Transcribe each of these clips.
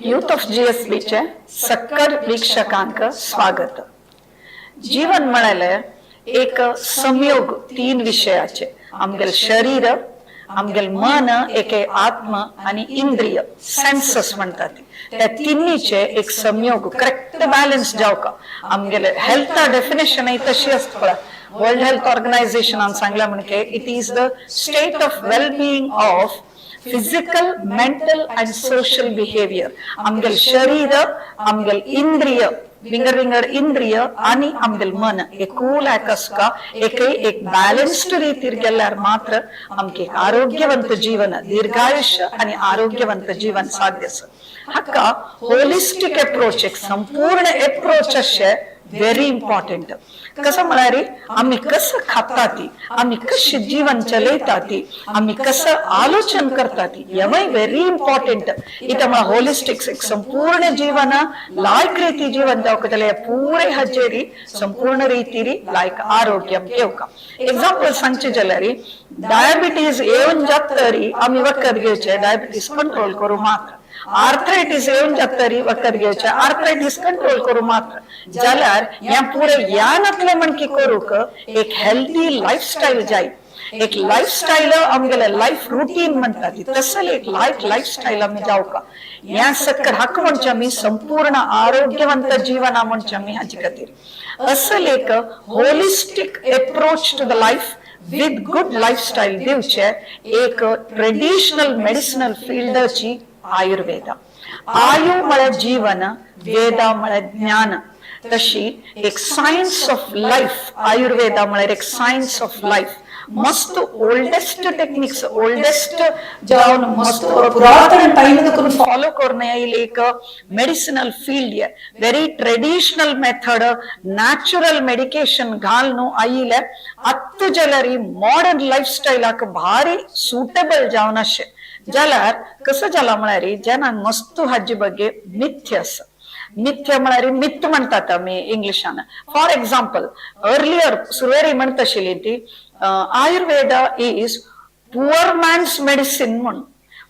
Youth of GSB चे सक्कर वीक्षकांक स्वागत. जीवन म्हणाले एक संयोग तीन विषयाचे आमगेल शरीर, आमगेल मन, एके आत्म आणि इंद्रिय सेन्सस म्हणतात. त्या तिन्हीचे एक संयोग करेक्ट बॅलन्स जाव का आमगेल हेल्थ डेफिनेशन आहे तशी असतं. वर्ल्ड हेल्थ ऑर्गनायझेशन सांगला म्हणजे it is the state of well-being of physical, mental and social behavior. आमगेल शरीर, आमगेल इंद्रिय, विंगर इंद्रिय आणि आमगेल मन एकूल का एक बॅलन्स्ड रीतीर गेल्यार मात्र आमके आरोग्यवंत जीवन, दीर्घायुष्य आणि आरोग्यवंत जीवन साध्य. हक्का होलिस्टिक अप्रोच, एक संपूर्ण अप्रोच असे व्हेरी इम्पॉर्टंट. कसं म्हणारी आम्ही कसं खाताती, आम्ही कशी जीवन चलयताती, आम्ही कसं आलोचन करताती, यमय व्हेरी इम्पॉर्टंट. इथं मला होलिस्टिक्स एक संपूर्ण जीवन लायक रीती जीवन जावकले पूरे हजेरी संपूर्ण रीतीरी लायक आरोग्यम घेवका. एक्झाम्पल सांगचे जाल्यारी डायबिटीज येऊन जात तरी आम्ही वखद घेवचे डायबिटीज कंट्रोल करू मात्र. आर्थरायटिस येऊन जात तरी वखद घेवचे आर्थरायटिस कंट्रोल करू मात्र. जाल्यार या पुरे यानातले म्हणकी करूक एक हेल्दी लाईफस्टाईल जाय. एक लाईफस्टाईल आमगेले लाईफ रुटीन म्हणतात तसले एक लाईफस्टाईल आम्ही जाऊ का या सक्कर हक्क म्हणच्या मी संपूर्ण आरोग्यवंत जीवना म्हणच्या मी हाजी खातीर असल एक holistic approach to the life with good lifestyle दिवचे एक ट्रेडिशनल मेडिसिनल फील्डची आयुर्वेद. आयु म्हळे जीवन, वेदा म्हळे ज्ञान. तशी एक सायन्स ऑफ लाईफ आयुर्वेदा म्हळे एक सायन्स ऑफ लाईफ. मस्त ओल्डेस्ट टेक्निक्स, ओल्डेस्ट जाऊन मस्त पुरातन टाइम फॉलो करणे येईल एक मेडिसिनल फील्ड आहे. Very traditional method, natural medication घालून आईले अत्त जलरी मॉडर्न लाईफस्टाईलाक भारी सुटेबल जावन अशे. जाल्यार कसं जाला म्हणारी ज्यांना मस्त हाजी बगे मिथ्य असं. मिथ्य म्हणारी मिथ म्हणतात आम्ही इंग्लिशान. फॉर एक्झाम्पल अर्लियर सुरवेरी म्हणत आशिल्ली ती Ayurveda is poor man's medicine म्हणून.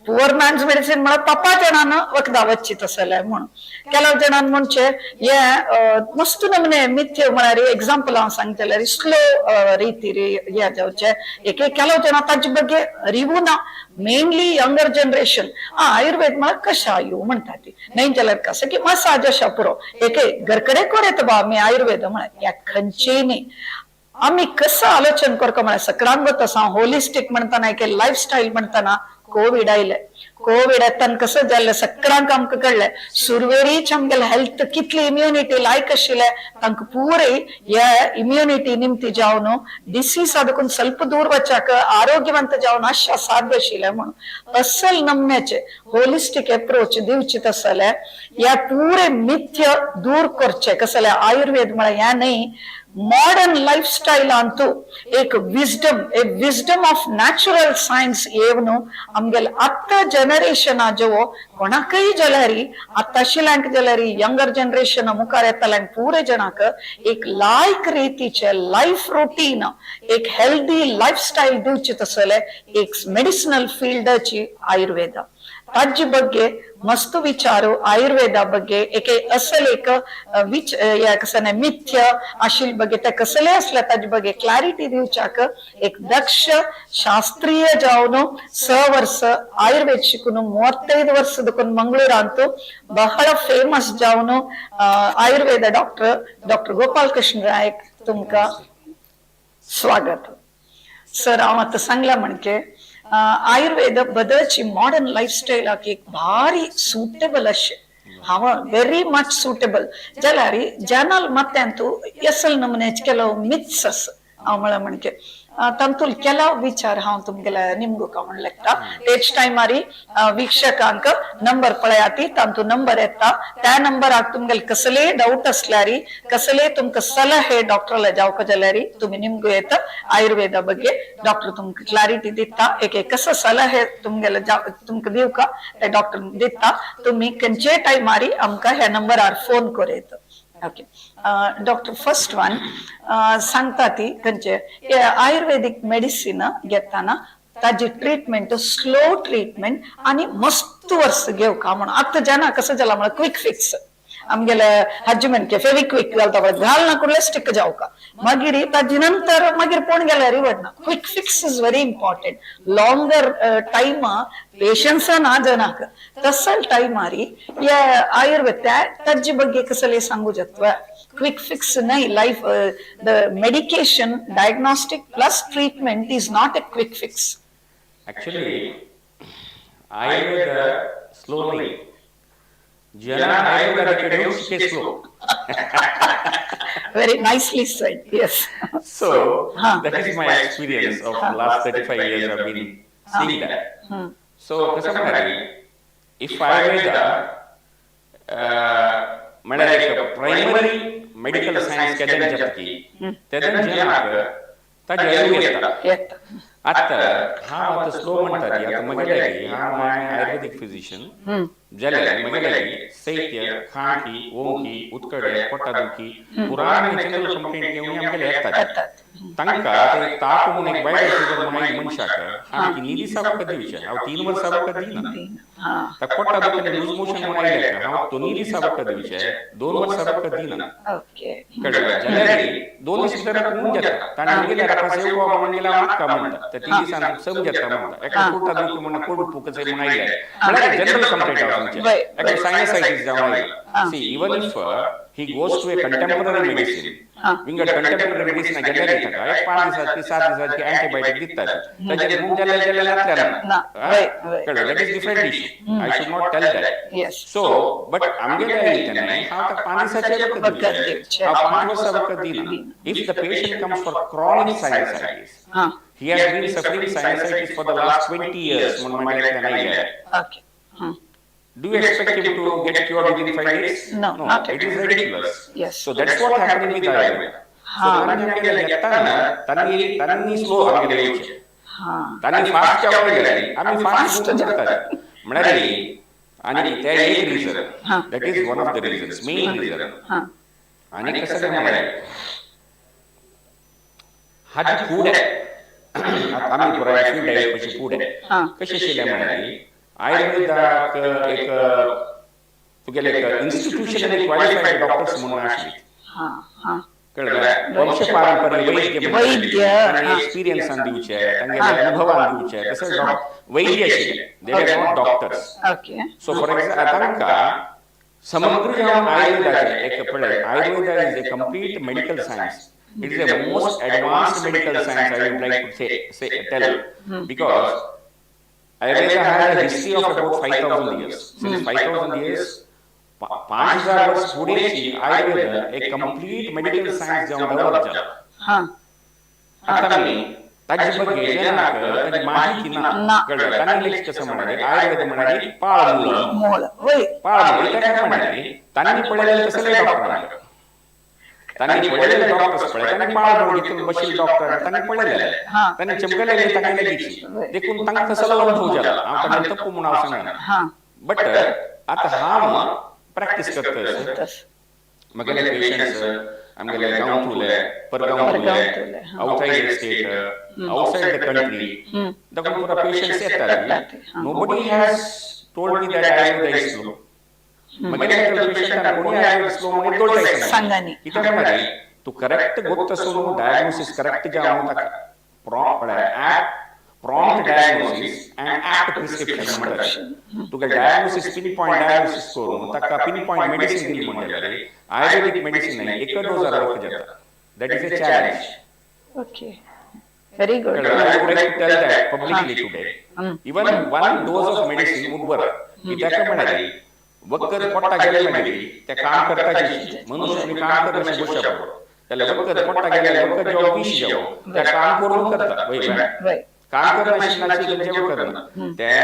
पुअर मॅन्स मेडिसिन म्हणून पप्पा जणांना वखदा वच्चित असले म्हणून. ಕೆಲವು ಜನ ಮುಂಚೆ ಮಸ್ತ್ ನಮನೆ ಮಿಥ್ಯ ಮಾಡಾರಿ ಎಕ್ಸಾಂಪಲ್ सांगतले ಸ್ಲೋ ರೀತಿ ಜಾವಚೆ ಏಕೆ ಕೆಲವು ಜನ ತಜ್ಜ ಬಗ್ಗೆ ಅರಿವುನ मेनली यंगर जनरेशन आयुर्वेद मला कशायु म्हणतात नाही त्याला कसं की मसाज पुरो एके घरकडे कोरेत बा मी आयुर्वेद म्हणा या खंचेने आम्ही कसं आलोचन करतो म्हणा सक्रांग तसा होलिस्टिक म्हणताना की लाईफस्टाईल म्हणताना कोविड आयले. कोविड येताना कसं झालं सक्रांक आमक कळलंय सुरवेरीच आमगेल हेल्थ कितली इम्युनिटी लायक आशिल्ले तांक पुरे या इम्युनिटी निमती जावन डिसीज ಅದಕ್ಕೂ ಸ್ವಲ್ಪ दूर वचाक आरोग्यवंत जावन अशा साध्य आशिल्ले म्हणून असल नमण्याचे होलिस्टिक अप्रोच दिवची तसले या पुरे मिथ्य दूर करचे कसले आयुर्वेद म्हळ्यार या नाही मॉडर्न लाईफस्टाईल अंतू एक विजडम ऑफ नॅचरल सायन्स येवन आमगेल आत्ता जनरेशन जो कोणाकय जल्यारी आताशिल्यांक जल्यारी यंगर जनरेशन मुखार येतल्यांक पुरे जनाक एक लायक रीतीचे लाईफ रुटीन एक हेल्दी लाईफस्टाईल दिवची तसले एक मेडिसिनल फील्डची आयुर्वेद. ताजी ಬಗ್ಗೆ मस्त विचारू आयुर्वेदा ಬಗ್ಗೆ एके असल एक कसने मिथ्य आशिल ಬಗ್ಗೆ त्या कसले असल्या ताजी ಬಗ್ಗೆ क्लॅरिटी दिवचाक एक दक्ष शास्त्रीय जावन 6 वर्ष आयुर्वेद शिकून 35 वर्ष दकून मंगळूर अंतू बहळ फेमस जावन आयुर्वेद डॉक्टर गोपालकृष्ण नायक तुमका स्वागत. सर हांव आतां सांगला म्हणजे आयुर्वेद बदलची मॉडर्न लाईफस्टाईल एक भारी सुटेबल अशे हाव व्हेरी मच सुटेबल जाल्यारी जनाल मत्यांतू असल नमून्याचे ಕೆಲವು मिथ्स अस हांव म्हळ्यार म्हणजे तंतुल ಕೆಲವು विचार हांव तुमगेला निमगुका म्हणलेता तेच टायमारी वीक्षकांक नंबर पळयाती तांतू नंबर येता त्या नंबराक तुमगेल कसले डाऊट असल्यारी कसले तुमका सलहे डॉक्टरला जावक जाल्यारी तुम्ही निमगु येता आयुर्वेदा ಬಗ್ಗೆ डॉक्टर तुमका क्लॅरिटी दिता एक कसं सलहे तुमगेला तुमका दिवका ते डॉक्टर दिता तुम्ही खंयचे टायमारी आमका ह्या नंबरार फोन करेत. ओके डॉक्टर फर्स्ट वन सांगता ती खंयचे आयुर्वेदिक मेडिसिन घेताना ताजी ट्रीटमेंट स्लो ट्रीटमेंट आणि मस्त वर्स घेव का म्हणून आता जना कसं झाला म्हणून क्विक फिक्स आमगेले हज्जी म्हणके फेविक्विक घालता पळय घाल ना कुठले स्टिक जाऊ का मागीर ताजी नंतर मागीर कोण गेल्यार रिवडना quick fix is very important longer time patience ना जनाक तसल टाइम मारी या आयुर्वेद ताजी ಬಗ್ಗೆ कसले सांगू जत्वा क्विक फिक्स नहीं life the medication diagnostic plus treatment is not a quick fix. Actually Ayurveda slowly jana Ayurveda ke slow. Very nicely said, yes. So that is my experience of last 35 years I've been seeing that. So Kasamari, if Ayurveda like primary medical science kedan japki tedan janak taj ayurveda आता हा आता slow म्हणतात आता मगेलागी हा माय आयुर्वेदिक physician जले मगेलागी सैत्य खांकी ओंकी उत्कड़े पोटादुखी पुराण general complaint घेऊन आमगे येतात तंका ते ताप म्हणून एक बायड शुगर म्हणून मनशाक आमकी निधी साब कधी विचार हाव 3 वर्ष साब कधी ना ता पोटादुखी लूज मोशन म्हणून आयले हाव तो निधी साब कधी विचार 2 वर्ष साब कधी ना ओके कळलं जले 2 वर्ष तर होऊन जातात ताण गेले रापासे को म्हणून गेला का म्हणतात तर 3 दिवसांत समजता म्हणतात एका पोटादुखी म्हणून कोड फुकचे म्हणून आयले मला जनरल कंप्लेंट आमचे एक सायनसायटिस जाऊन आयले see even if he goes to a contemporary medicine विंगड contemporary medicine गेले का एक 5 दिवसाची 7 दिवसाची अँटीबायोटिक देतात त्याचे गुण जले लागतात ना कळलं that is different issue I should not tell that yes so but आमगे काय इतने हा तर 5 दिवसाचे वक्त दिले हा 5 वर्ष वक्त दिला if the patient comes for chronic sinusitis he has been suffering sinusitis for the last 20 years म्हणून मला नाही आहे okay do you expect him to get cured within 5 days? No, not it is ridiculous. Yes. So that's what happened with Ayurveda. So when you get yattana, tanni slow agile yache. Tanni fast agile. Ami fast jatta. Manali ani there is a reason. That is one of the reasons, main reason. Ani kasale manali. Had food. Ami pura food diet pachi food. Kashi shile manali. Ayurveda एक तुगेले एक इंस्टिट्यूशनली qualified doctors म्हणून आसली कळलं वंश पारंपर्य वैद्य आणि experience दिवचे तांगे अनुभव दिवचे तसे वैद्य आशिल्ले they are not doctors okay so for example तांका समग्र आयुर्वेदाचे एक पळय Ayurveda is a complete medical science it is a most advanced medical science I would like to say tell because Ayurveda has a history of about 5,000 years. Since 5,000 years, 5,000 वर्ष पुढे Ayurveda एक complete medical science जाऊन develop झाला. आता मी त्याची ಬಗ್ಗೆ जनाक त्याची माहिती ना कळलं त्यांनी लेख कसं म्हणाले आयुर्वेद म्हणाले पाळमूळ पाळमूळ काय म्हणाले त्यांनी पडलेलं कसं डॉक्टर त्यांनी पडलेले डॉक्टर्स पडले त्यांनी पाळमूळ घेतलं बशील डॉक्टर त्यांनी पडलेले त्यांनी चमकलेले त्यांनी लगेच देखून त्यांना कसं अनुभव झाला आपण तप्पू म्हणून सांगणार बट आता हा प्रॅक्टिस करतोय मगले पेशंट्स आमगले गांव तुले परगांव तुले outside state outside the country the पूरा पेशंट्स येतात nobody has told me that ayurveda is slow मगले पेशंट कोणी आयुर्वेदा स्लो म्हणून तोडताय सांगानी इथे म्हणाली तू करेक्ट गोत्तसोनु डायग्नोसिस करेक्ट जाऊन तक prompt diagnosis and apt prescription म्हणतात तुका डायग्नोसिस पिन पॉइंट डायग्नोसिस करून ताका पिन पॉइंट मेडिसिन दिली म्हणल्यार आयुर्वेदिक मेडिसिन नाही एक डोजार वर्क जाता that is a challenge okay very good I would like to tell that publicly today even one dose of medicine would work इतका म्हणाली वक्त पोटा गेले म्हणजे ते काम करताची मनुष्य काम करण्याची गोष्ट त्याला वक्त पोटा गेले वक्त जेव्हा पीस जाऊ त्या काम करून करतात वय काम करण्याची जेव्हा करणं त्या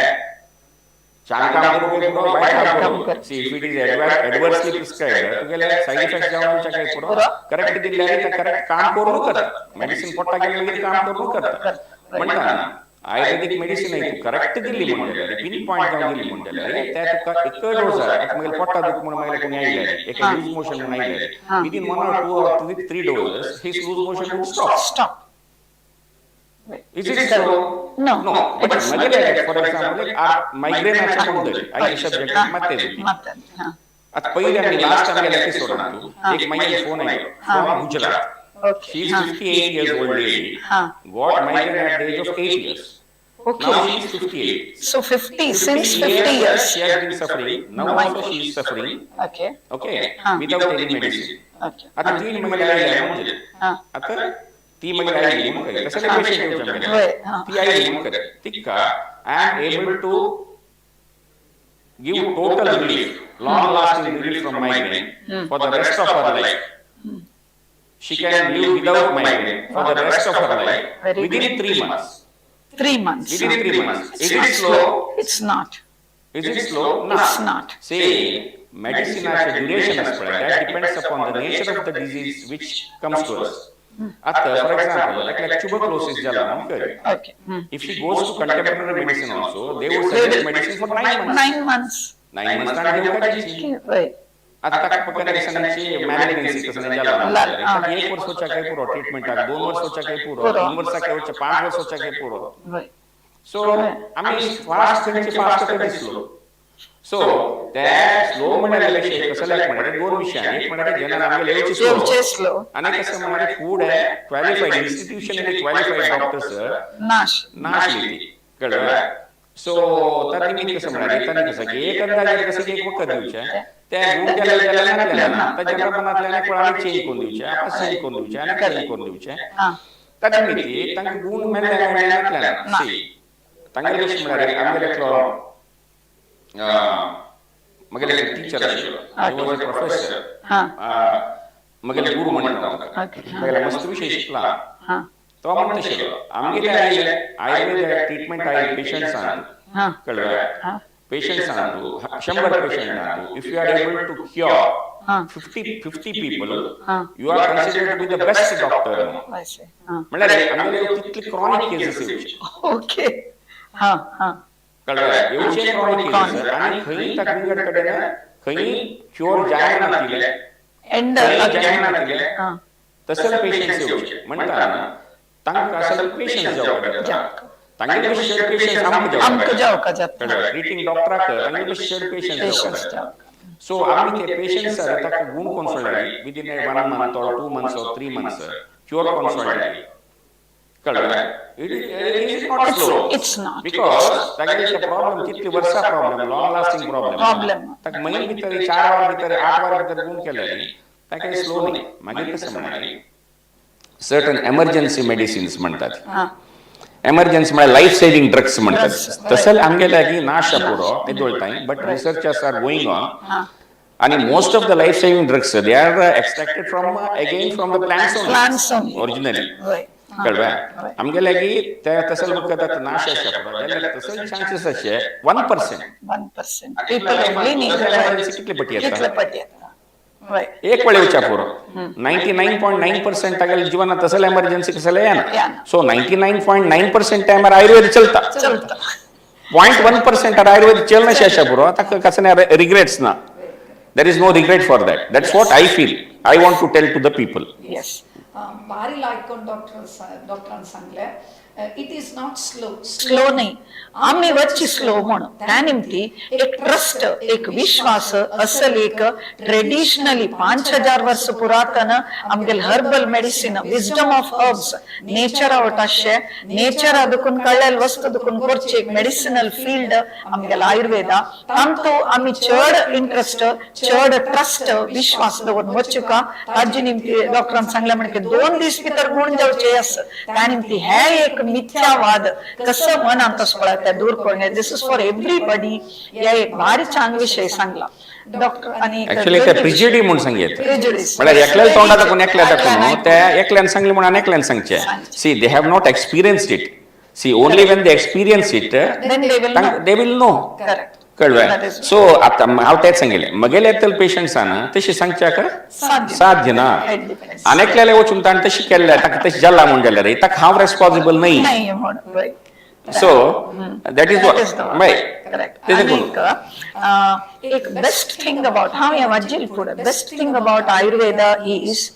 छान काम करून बाय काम करून see if it is adversely prescribed तू गेले साइड इफेक्ट जाऊन काय पुरो करेक्ट दिले तर करेक्ट काम करून करतात मेडिसिन पोटा गेले काम करून करतात म्हणतात आयुर्वेदिक मेडिसिन आहे तू करेक्ट दिली म्हणल्यार पिन पॉइंट जाऊन दिली म्हणल्यार त्या तुका एक डोस मग पोटा दुख म्हणून मला कोणी आयले एक लूज मोशन म्हणून आयले within 1 or 2 or 3 doses his loose motion would stop Is it so? No. No, but मगेले for example migraine चे कोणते आई सब्जेक्ट मते ಮತ್ತೆ ಹಾ आता पहिल्यांदा लास्ट टाइम गेला एपिसोड आणतो एक महिला फोन आहे from Gujarat Okay. she is 58 years old lady Huh. got migraine at the age of 8 years. Okay. Now she is 58. So 50 since 50 years. She has been suffering. Now also she is suffering. Okay. Okay. Huh. Without any medicine. Okay. आता तीन महिला आहे म्हणजे हा आता ती महिला आहे म्हणून काय तसं पेशंट येऊ शकते होय हा ती आहे म्हणून काय तिका I am able to give total relief, long lasting relief from migraine for the rest of her life. She can live without migraine for the rest of her life Very within 3 months. 3 months. Within 3 months. Is it slow? It's not. Is it slow? No. It's not. See, medicine has a duration aspect that depends upon the nature of the disease which comes to us. After, for example, like tuberculosis, Okay. if she goes to contemporary medicine also, they would suggest medicine for 9 months. 9 months. 9 months and they would Right. आता कनेक्शनची मॅलिग्नन्सी कसं नाही झाला एक वर्षाच्या काही पुरो treatment 2 वर्षाच्या काही पुरो 3 वर्षाच्या काही 5 वर्षाच्या काही पुरो Right. सो आम्ही फास्ट कधी स्लो सो त्या स्लो म्हणाल्याविषयी कसं लाईक म्हणाले दोन विषय एक म्हणाले जनरल आम्ही Level slow. आणि कसं म्हणाले फूड आहे क्वालिफाईड इन्स्टिट्यूशन आणि क्वालिफाईड डॉक्टर्स Nash. लेती कळलं सो तर मी कसं म्हणाले त्यांनी कसं की एक अंदाज कसं की एक वखत देऊच्या त्या गुण त्याला नाटल्या ना तर जनरल मनातल्या कोणाला चेंज करून देऊच्या आपण चेंज करून देऊच्या आणि काही करून देऊच्या हा तर मी ती त्यांना गुण मेल्या नाटल्या ना सी त्यांना कशी म्हणाले आम्हाला मगले टीचर असेल आय वॉज अ प्रोफेसर हा मगले गुरु म्हणतो मगले मस्त विषय शिकला हा तो म्हणतो शिकलो आमगे आयुर्वेद ट्रीटमेंट आहे पेशंट्स आणतो हा कळलं हा पेशंट्स आणतो 100 पेशंट आणतो if you are able to cure 50 people you are considered to be the best doctor. I see. म्हणजे आमगे तितली क्रॉनिक केसेस येऊ Okay. हा हा कळलं येऊचे क्रॉनिक केसेस आणि खई तकलीफकडे ना खई क्योर जायना नातीले एंड जायना नातीले हा तसले पेशंट्स येऊचे म्हणतात तांका असल पेशंट्स जाऊ तांगे शेड पेशंट्स हमको जाओ का जात ट्रीटिंग डॉक्टर तांगे शेड पेशंट्स जाऊ सो आम्ही ते पेशंट्स तक गुण consult within 1 month or 2 months or 3 months cure consult कळलं it is not slow it's not because तांगे ते प्रॉब्लेम किती वर्षा प्रॉब्लेम लॉंग लास्टिंग प्रॉब्लेम तक महिने भीतर 4 वार भीतर 8 वार भीतर गुण केले तांगे स्लो नाही मागे कसं म्हणाले सर्टन एमर्जन्सी मेडिसिन्स म्हणतात एमर्जन्सी म्हणजे लाईफ सेव्हिंग ड्रग्स म्हणतात तसं आमगेला की नाश पुरो एदोळताय but researchers are going on आणि most of the life saving drugs they are extracted from again from the plants originally कळवा आमगेला की त्या तसल बघतात नाश आहे तसल चान्सेस असे 1% people only need किती पटी असतात Right. एक वेळे विचार 99.9% अगर जीवन तसल एमर्जन्सी कसं आहे ना सो 99.9% टाइम आयुर्वेद चलता 0.1% आयुर्वेद चलना शेषा पुरो आता कसं नाही रिग्रेट्स ना there is no regret for that that's what I feel I want to tell to the people Yes. भारी लायकोन डॉक्टरान सांगले it is not slow slow नाही आम्ही वरची स्लो म्हणून त्या निमती एक ट्रस्ट एक विश्वास असल एक ट्रेडिशनली 5000 वर्ष पुरातन आमगेल herbal medicine wisdom of herbs nature आवटाशे नेचर ಅದಕ್ಕೂन ಕಳ್ಳೆಲ್ ವಸ್ತು ಅದಕ್ಕೂन ಕೊರ್ಚೆ मेडिसिनल फील्ड आमगेल आयुर्वेद तांतो आम्ही चड इंटरेस्ट चड ट्रस्ट विश्वास दवरून वचुका ताजी निमती डॉक्टरान सांगले म्हणजे 2 दिवस भितर गुण जावचे अस त्या निमती हे एक मिथ्यावाद कसं मन अंतस्पळा त्या दूर करणे दिस इज फॉर एव्हरीबडी या एक भारी छान विषय सांगला डॉक्टर आणि ऍक्च्युअली ते प्रिजिडी म्हणून सांगितलं Prejudice. म्हणजे एकल्याला तोंडात कोण एकल्याला कोण त्या एकल्यान सांगले म्हणून एकल्यान सांगचे see they have not experienced it see only when they experience it then they will know correct कळलं सो आता हांव तेच सांगितले मगेले येतल पेशंट्स ना तशी सांगच्या का साध्य ना अनेकल्याला वचून ताण तशी केल्या ताका तशी जाला म्हणून गेल्या रे ताका हांव रेस्पॉन्सिबल नाही नाही म्हणून right. So that is Correct. एक बेस्ट थिंग अबाउट हांव या वाजेल पुढे best thing about Ayurveda is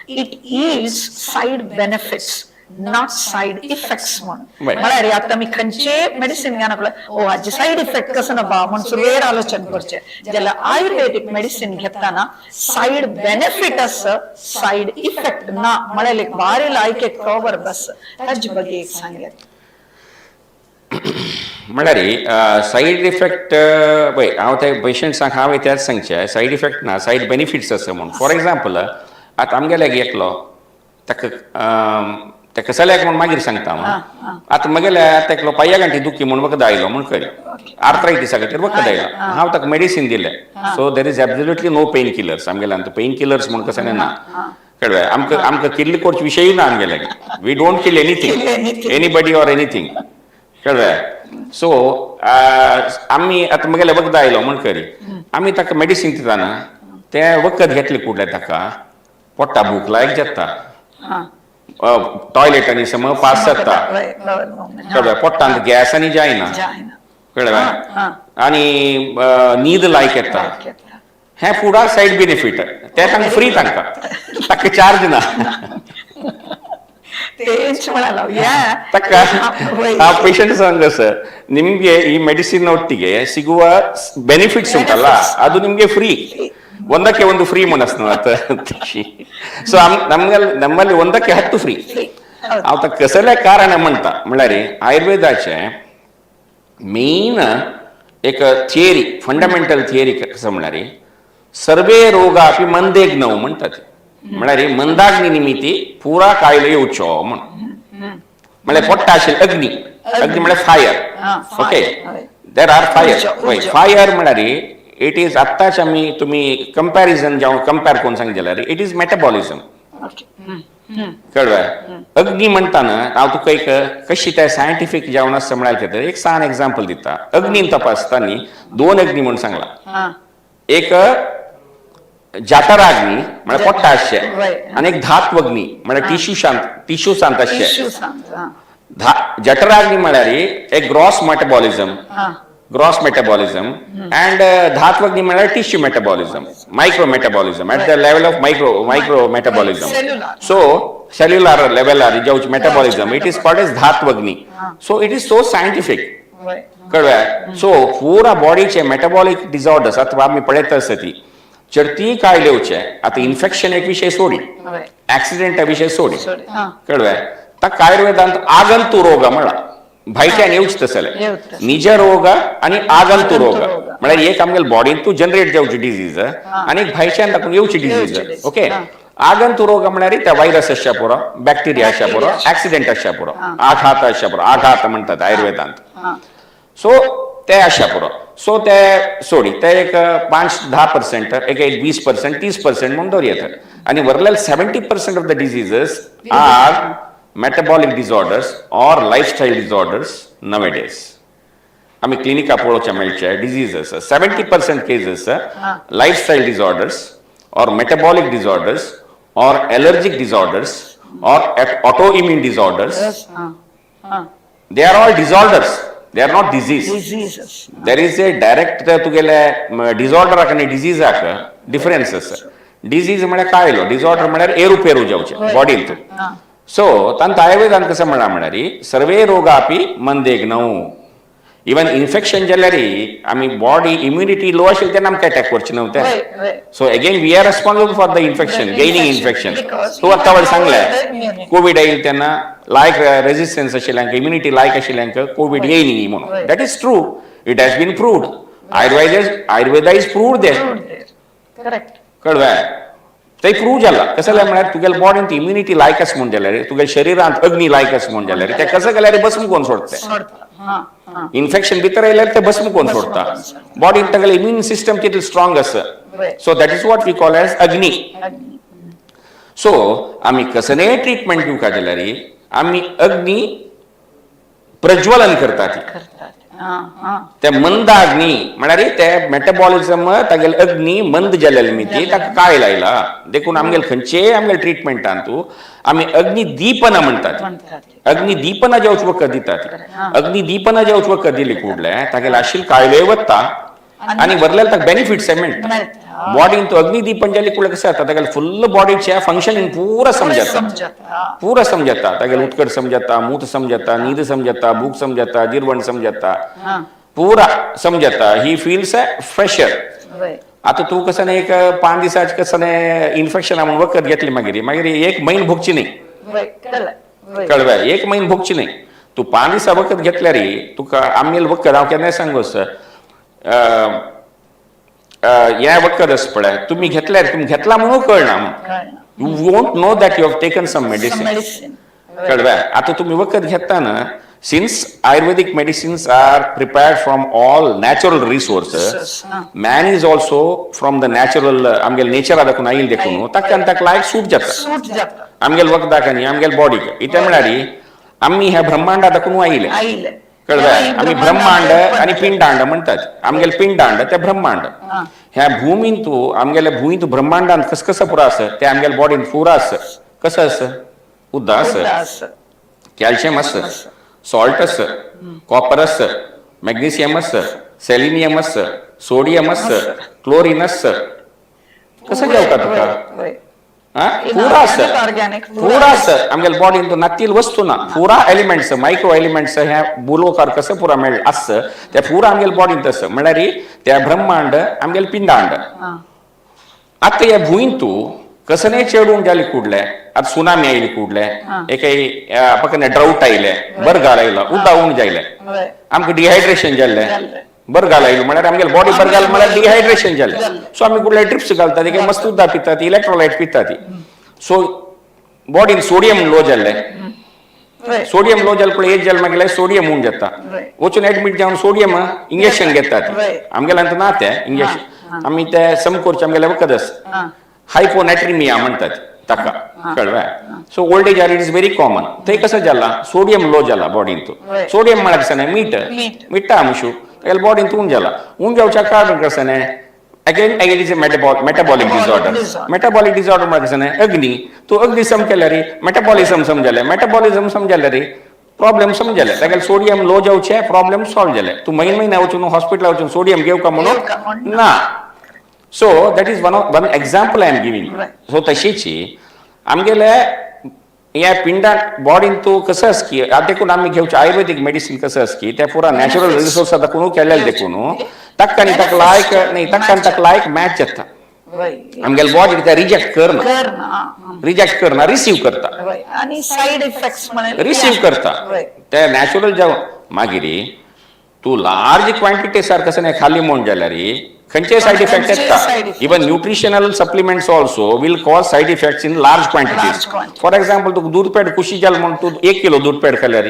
it yields side benefits not side effects म्हणून Right. म्हळ्यार आता मी खंयचे मेडिसिन घेवन ओ हाजे साइड इफेक्ट कसो नबा म्हणून सुरवेर आलोचन करचे जाल्यार आयुर्वेदिक मेडिसिन घेताना साइड बेनिफिट आस साइड इफेक्ट ना म्हळ्यार एक बारी लायक एक कवर बस ताजे ಬಗ್ಗೆ एक सांगयात म्हळ्यार सायड इफेक्ट पळय हांव त्या पेशंट्सांक हांव त्याच सांगचे सायड इफेक्ट ना सायड बेनिफिट्स आसा म्हणून फॉर एग्जाम्पल आतां आमगेल्याक एकलो ताका चल्याक म्हणून मागीर सांगता हांव आतां म्हगेल्या तेकलो पांया गांठी दुखी म्हणून वखद आयलो म्हूण खरी आर्थरायटिसा खातीर वखद आयलो हांव ताका मेडिसीन दिलें so there is absolutely no pain killers आमगेल्यान पेन किलर्स म्हणून कसं ना कळ्ळें आमकां किल्ल करचे विशय ना आमगेल्याक we don't kill anything anybody or anything कळ्ळें सो आमी आतां म्हगेल्या वखद आयलो म्हूण खरी आमी ताका मेडिसीन दिताना तें वखद घेतलें फुडलें ताका पोट्टा भूक लायक जाता टॉयलेटांनी सम पास जाता कळ्ळें पोट्टांत गॅस आनी जायना कळ्ळें आनी न्हीद लायक येता हें फुडार सायड बेनिफीट ते तांकां फ्री तांकां चार्ज ना ताका ಆ ಪೇಷಂಟ್ ಸಂಗ ಸರ್ ನಿಮಗೆ ಈ ಮೆಡಿಸಿನ್ ಒಟ್ಟಿಗೆ ಸಿಗುವ ಬೆನಿಫಿಟ್ಸ್ ಉಂಟಲ್ಲ ಅದು ನಿಮಗೆ ಫ್ರೀ ಒಂದಕ್ಕೆ ಒಂದು ಫ್ರೀ ಮನಸ್ಸು ಸೊ ನಮ್ಮಲ್ಲಿ ಒಂದಕ್ಕೆ 10 फ्री आता कसल्या कारण म्हणटा म्हळ्यार आयुर्वेदाचे मेन एक थियरी फंडामेंटल थियरी कसं म्हळ्यार सर्वे रोगापि मंदेग्नौ म्हणटात म्हळ्यार मंदाग्नी निमित्ती पुरा कायलो येवचो म्हणून म्हळ्यार पोट्टा आशिल्लो अग्नी अग्नी म्हळ्यार fire okay there are fire fire म्हळ्यार इट इज आत्ताच आमी तुमी कंपॅरिजन जावं कंपेर करून सांग जाल्यार इट इज मेटाबॉलिझम कळ्ळें अग्नी म्हणटाना हांव तुका एक कशी त्या सायंटिफीक जावन आसता म्हळ्यार एक सान एग्जाम्पल दिता अग्नीन तपासताना 2 अग्नी म्हणून सांगला एक जाठराग्नी म्हळ्यार पोट्टा आसचे आनी एक धात्वग्नी म्हळ्यार टिश्यू शांत आसचे जठराग्नी म्हळ्यार एक ग्रॉस मेटाबॉलिझम and धात्वग्नी म्हळ्यार tissue metabolism micro metabolism at the level of micro metabolism so cellular लेवलार जावची metabolism it is called as धात्वग्नी so it is so scientific कळ्ळें सो पुरा बॉडीचे मेटाबॉलिक डिसऑर्डर्स अथवा आमी पळयता आसत चर्ती काय येवचे आता इन्फेक्शन एक विषय सोडी ऍक्सिडेंटा विषय सोडी कळ्ळें ताका आयुर्वेदांत आगंतु रोग म्हळ्यार भायच्यान येवचे तसले निज रोग आनी आगंतु रोग म्हळ्यार एक आमगेल्या बॉडींतू जनरेट जावची डिजीज आनी एक भायच्यान तातूंत येवची डिजीज ओके आगंतु रोग म्हळ्यार ते व्हायरस आसच्या पुरो बॅक्टेरिया आसच्या पुरो ऍक्सिडेंट आसच्या पुरो आघात आसच्या पुरो आघात म्हणटात आयुर्वेदांत सो ते आसच्या पुरो सो ते सोडी ते एक 5-10% एक 20% 30% म्हणून दवरयात आनी वरलेल 70% of the diseases are metabolic disorders or lifestyle disorders nowadays. आमी क्लिनिका पळोवचे मेळचे diseases 70% cases lifestyle disorders or metabolic disorders or allergic disorders or autoimmune disorders. They are all disorders. They are not diseases. There is a direct तुगेले disorder आनी disease differences. Disease म्हळ्यार काय low disorder म्हळ्यार एरुपेरू जावचे बॉडींत so तांत आयुर्वेदान कसं म्हणा म्हळ्यार सर्वे रोगापि मंदेग्नौ even infection जाल्यार आमी बॉडी इम्युनिटी लो आशिल्ली तेन्ना आमकां अटॅक करचे नव्हते so again we are responsible for the infection gaining infection तूं आतां वळ सांगलें कोविड येयले तेन्ना लायक रेजिस्टन्स आशिल्ल्यांक इम्युनिटी लायक आशिल्ल्यांक कोविड येयली म्हणून that is true it has been proved ayurveda is proved there कळ्ळें ते प्रूव्ह जाला कसं जाल्यार म्हळ्यार तुगेल्या बॉडींत इम्युनिटी लायक आसा म्हूण जाल्यार तुगेल्या शरिरांत अग्नी लायक आसा म्हूण जाल्यार ते कसं केल्यार भस्म कोण सोडटा इन्फेक्शन भितर येयल्यार ते भस्म कोण सोडटा बॉडींत तागेलें इम्युन सिस्टम तितलें स्ट्रॉंग आसा so that is what we call as agni so आमी कसलेय ट्रिटमेंट दिवका जाल्यार आमी अग्नी प्रज्वलन करतात ते मंद अग्नी म्हळ्यार ते मेटाबॉलिझम तागेले अग्नी मंद जाल्ले निमित्ती ताका काय लायला देखून आमगेले खंयचेय आमगेले ट्रिटमेंटांत आमी अग्नी दीपना म्हणटात अग्नी दीपना जेवच वखद दितात अग्नी दीपना जेवच वखद दिली फुडले तागेले आशिल्ले कायलोय वता आनी वरलेले ताका बेनिफिट्स मेळटा बॉडीन तो अग्निदीपंजली कुठे कसं जाता तागेले फुल बॉडीच्या फंक्शनिंग पूरा समजता पूरा समजता तागेले उठकट समजता मूत समजता नींद समजता भूख समजता जिरवण समजता पूरा समजता ही फील्स अ फ्रेशर आता तू कसं नाही एक 5 दिवसाच कसं नाही इन्फेक्शन म्हणून वखत घेतली मागीर एक महिन भोगची नाही कळवा एक महिन भोगची नाही तू 5 दिवसा वखत घेतल्या रे तुका आम्ही वखत हांव केन्ना सांगोस या वखत आस पळय तुम्ही घेतल्यार तुम्ही घेतला म्हणून कळना you won't know that you have taken some medicine कळवा आता तुम्ही वखत घेताना since ayurvedic medicines are prepared from all natural resources man is also from the natural amgel nature adakun ayil dekunu takkan tak like suit jatta amgel वखत दाखनी amgel body ite म्हणणारी आम्ही ह्या ब्रह्मांड दाखवून आईले कळलं आम्ही ब्रह्मांड आणि पिंडांड म्हणतात आमगेल पिंडांड ते ब्रह्मांड ह्या भूमीन तू आमगेल्या भूमीन तू ब्रह्मांडान कसं पुरा असं ते आमगेल बॉडीन पुरा असं कसं असं उद्दा असं कॅल्शियम असं सॉल्ट असं कॉपर असं मॅग्नेशियम असं सेलिनियम असं सोडियम असं क्लोरीन असं कसं जेवता तुका पूरा पूरा आमगेल बॉडीन तो नातील वस्तू ना पूरा एलिमेंट्स मायक्रो एलिमेंट्स ह्या बोलोकार कसं पुरा मेळ असं त्या पूरा आमगेल बॉडीन तसं म्हणल्यार त्या ब्रह्मांड आमगेल पिंडांड आता या भूईन तू कसं नाही चेडून जाली कुडले आता सुनामी आयली कुडले एक पकडने ड्राउट आयले बरगाल आयला उदावून जायले आमकां डिहायड्रेशन जाल्ले बरगाल आयलो म्हळ्यार आमगेल बॉडी बरगाल म्हळ्यार डिहायड्रेशन जाल्लें सो आमी कुडले ट्रिप्स घालतात एक मस्त उदक पितात इलेक्ट्रोलायट पितात सो बॉडीन सोडियम लो जाल्लें सोडियम लो जाल पळय एज जाल मागीर सोडियम होऊन जाता वचून एडमिट जावन सोडियम इंजेक्शन घेतात आमगेल्यान ना ते इंजेक्शन आमी ते समकोरचे आमगेले वखद आसा हायपोनॅट्रिमिया म्हणतात ताका कळवा so old age or it is very common थंय कसं जाला सोडियम लो जाला बॉडीन तो सोडियम म्हळ्यार कसं नाही मीठ आमशू बॉडीन तू जाला ऊन जावच्या कारण कसं नाही again is a metabolic disorder म्हळ्यार कसं नाही अग्नी तू अग्नी सम केल्या रे मेटाबॉलिझम समजले रे प्रॉब्लेम समजले तागेले सोडियम लो जावचे प्रॉब्लेम सॉल्व जाले तू महिना वचून हॉस्पिटल वचून सोडियम घेवका म्हणून ना so that is one example I am giving so तशीची आमगेले या पिंडा बॉडीन तू कसं की आता देखून आम्ही घेवचे आयुर्वेदिक मेडिसिन कसं की त्या पुरा नॅचरल रिसोर्स देखून केलेले देखून तक्कानी तक लायक नाही तक्कानी तक लायक मॅच जाता आमगेल बॉडी त्या रिजेक्ट करना रिसीव करता आणि साइड इफेक्ट्स रिसीव करता त्या नॅचरल जेवण मागीर तू लार्ज क्वांटिटी सार कसं नाही खाली म्हणून जाल्यार खंयचे साइड इफेक्ट येता even nutritional supplements also will cause side effects in large quantities for example तू दूध पेड कुशी जाल म्हणून तू 1 किलो दूध पेड खाल्यार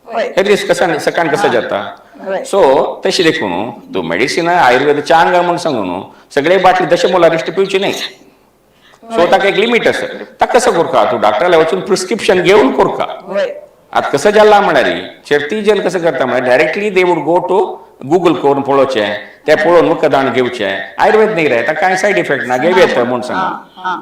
हे रिस्क कसं सकाळ कसं जाता सो तशी देखून तू मेडिसिन आयुर्वेदाच्या अंगा म्हणून सांगून सगळे बाटली दशमोलारिस्ट पिवची नाही सो ताका एक लिमिट आसा ताका कसं करता तू डॉक्टराला वचून प्रिस्क्रिप्शन घेऊन करता आता कसं जाला म्हणारी शेवटी जन कसं करता म्हळ्यार directly they would go to Google करून पळोवचे ते पळोवन वखदान घेवचे आयुर्वेद नाही रे ताका कांय सायड इफेक्ट ना घेव येता म्हणून सांगा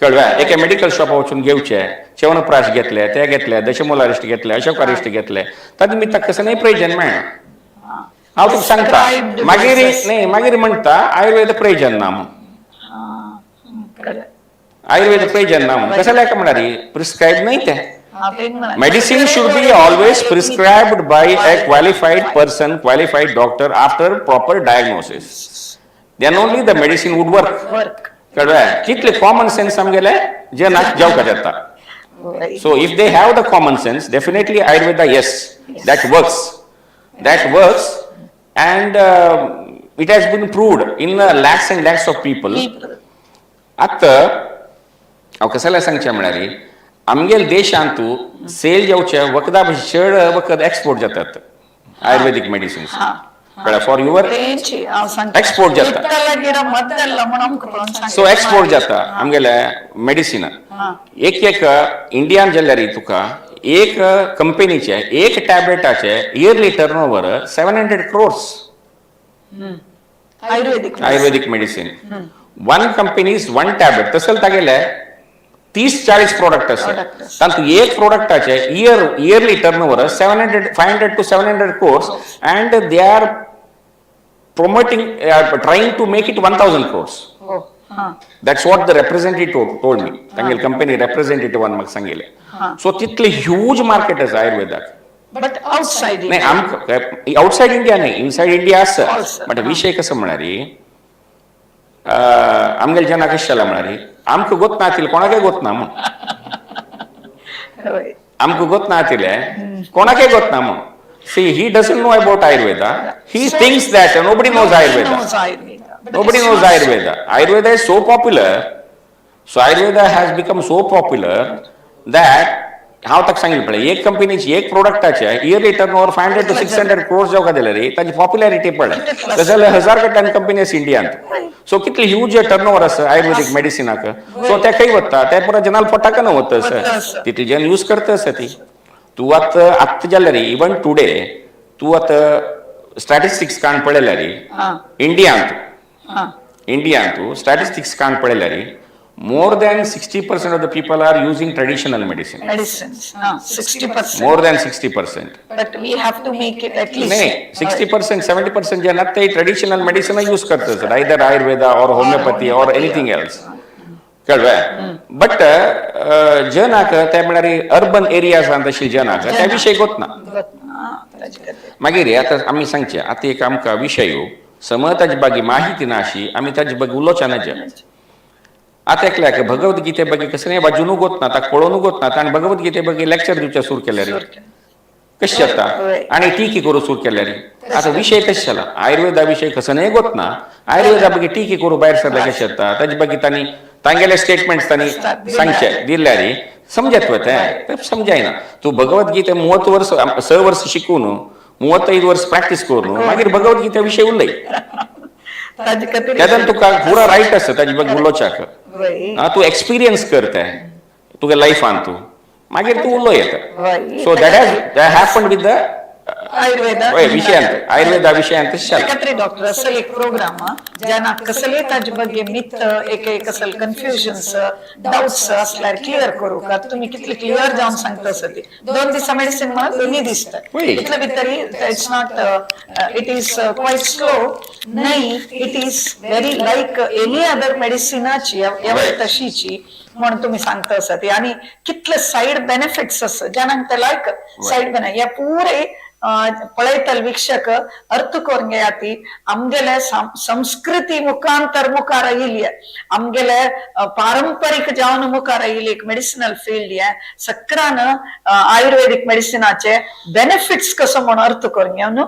कळवा एका मेडिकल शॉपा वचून घेवचे च्यवनप्राश घेतले ते घेतले दशमोलारिस्ट घेतले अशोकारिस्ट घेतले तातूंत मी ताका कसं नाही प्रयोजन मेळना हांव तुका सांगता मागीर म्हणटा आयुर्वेद प्रयोजन ना म्हणून आयुर्वेद प्रयोजन ना म्हणून कसं लायक म्हणारी प्रिस्क्राईब नाही ते Medicine should be always prescribed by a qualified person, qualified doctor after proper diagnosis. Then only the medicine would work. कळवा कितले कॉमन सेन्स आमगेले जे ना जावका जाता so if they have the common sense definitely Ayurveda yes that works and it has been proved in lakhs and lakhs of people आता हांव कसाला सांगचे म्हणारी आमगेल देशांतू सेल जावचे वखदा चड वखद एक्सपोर्ट जातात आयुर्वेदिक मेडिसिन्स कळ्ळें फॉर युअर एक्सपोर्ट जाता सो एक्सपोर्ट जाता आमगेले मेडिसिन एक इंडियान जाल्यार तुका एक कंपनीचे एक टॅबलेटाचे yearly turnover 700 crores ayurvedic medicine one companies one tablet तसं तागेले 30-40 प्रोडक्ट असतात एक प्रोडक्टाचे yearly turnover 500 to 700 crores and they are promoting trying to make it 1000 crores हो हा That's what the representative told me. Tangal company representative one mag sangile. So तिथले huge market is Ayurveda. But outside नाही outside India नाही, inside India असं. Also, but विषय कसं म्हणारी आमगेल जना कशाला म्हणारी आमक गोत नातील कोणाके गोत ना मग आमक गोत नातील कोणाके गोत ना मग. See, he doesn't know about Ayurveda. He thinks that nobody knows Ayurveda. Nobody knows Ayurveda. Ayurveda is so popular. So Ayurveda has become so popular that हांव ताका सांगिल्लें पळय एक कंपनीची एक प्रोडक्टाचे इयरली टर्नओवर 500 to 600 crores जावंक दिले रे, ताची पॉप्युलॅरिटी पळय. तशें जाल्यार 1000 गटांनी कंपनी आसा इंडियांत. सो कितले ह्यूज टर्नओवर आसा आयुर्वेदिक मेडिसिनाक. सो ते खंय वता ते पुरो जनाल पोटाक न वता सर, तितले जन यूज करता आसा ती. तूं आत्ता जाल्यार इवन टुडे तूं आतां स्टॅटिस्टिक्स काण पळयल्यार इंडियांत तूं स्टॅटिस्टिक्स काण पळयल्यार more than 60% of the people are using traditional medicine. Medicines, 60%. More than 60%. But we have to make it at least. नाही 60%, 70% जे ते traditional medicine यूज करतात, either Ayurveda or homeopathy or anything else. कळलं. But जनाक ते म्हळ्यार urban areas तशी जनाक त्या विशय गोत ना. मागीर आतां आमी सांगचे आतां एक आमकां विशय समज ताजे बागी माहिती ना अशी आमी ताजे बागी उलोवचनाचे. आता एकल्याक भगवद्गीते ಬಗ್ಗೆ कसले वाजून गोत ना ताका पळोवन गोत ना ताणें भगवद्गीते ಬಗ್ಗೆ लेक्चर दिवचे सुरू केले रे कशें जाता आनी टिकी करूं सुरू केले रे. आतां विशय कशें जाला आयुर्वेदा विशय कसले गोत ना आयुर्वेदा ಬಗ್ಗೆ टिकी करूं भायर सरले कशें जाता ताजे ಬಗ್ಗೆ तांणी तांगेले स्टेटमेंट्स तांणी सांगचे दिल्यार समजत वता ते समजायना. तूं भगवद्गीते 30 वर्स 6 वर्स शिकून 35 वर्स प्रॅक्टीस करून मागीर भगवद्गीते विशय उलय त्यातून तुका पुरा रायट आसा ताजे ಬಗ್ಗೆ उलोवच्याक. तू एक्सपिरियन्स करता तुगे लायफान तू मागीर तू उलो येता. So that happened with the Ayurveda विषयांत आयुर्वेदा विषयांत सेक्रेटरी डॉक्टर असल एक प्रोग्राम ज्यांना कसले ताजे ಬಗ್ಗೆ मिथ एक असल कन्फ्युजन्स डाउट्स असल्यार क्लियर करू का तुम्ही कितले क्लियर जावन सांगता सती 2 दिसा मेडिसिन मला दोन्ही दिसता इतले भितरी it's not it is quite slow नाही it is very like any other मेडिसिनाची तशीची म्हणून तुम्ही सांगता असती आणि कितले साइड बेनिफिट्स अस ज्यांना ते लायक साइड बेनिफिट या पुरे पळयतल वीक्षक अर्थ करून घेयाती आमगेले संस्कृती मुखांतर मुखार येयली आमगेले पारंपरिक जावन मुखार येयली एक मेडिसिनल फील्ड ये सक्रान आयुर्वेदिक मेडिसिनाचे बेनिफिट्स कसो म्हणून अर्थ करून घेवन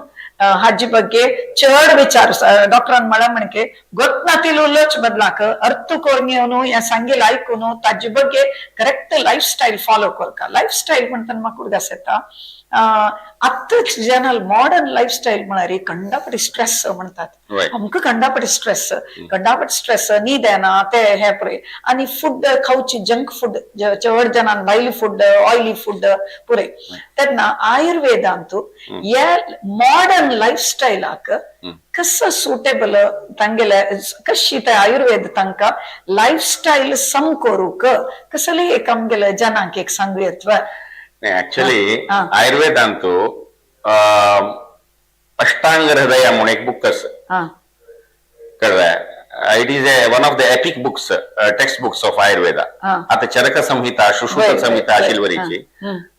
हाजी ಬಗ್ಗೆ चड विचार डॉक्टरान मला म्हणके ಗೊತ್ತನಾತಿಲ್ ಉಲ್ಲೋಚ್ ಬದಲಾಕ अर्थ करून घेवन या सांगेल ऐकून ताजे ಬಗ್ಗೆ करेक्ट लाईफ स्टाईल फॉलो करका. लाईफ स्टाईल म्हणताना म्हाका उडगास येता आत्ताच जनाल मॉडर्न लाईफस्टाईल म्हणारी कंडापटी स्ट्रेस म्हणतात आमकां कंडापटी स्ट्रेस न्हीद येना ते हे पुरे आनी फूड खावची जंक फूड चड जनान भायली फूड ऑयली फूड पुरे तेन्ना आयुर्वेदांत हे मॉडर्न लाईफस्टाईलाक कसं सुटेबल तांगेले कशी ते आयुर्वेद तांकां लाईफस्टाईल सम करूक कसले एक आमगेले जनांक एक सांगू येतवा. ऍक्च्युअली आयुर्वेदांत अष्टांग हृदय म्हणून एक बुक आसा कळ्ळें. It is one of the epic books text books of Ayurveda. आता चरक संहिता सुश्रुत संहिता शिल्वरीची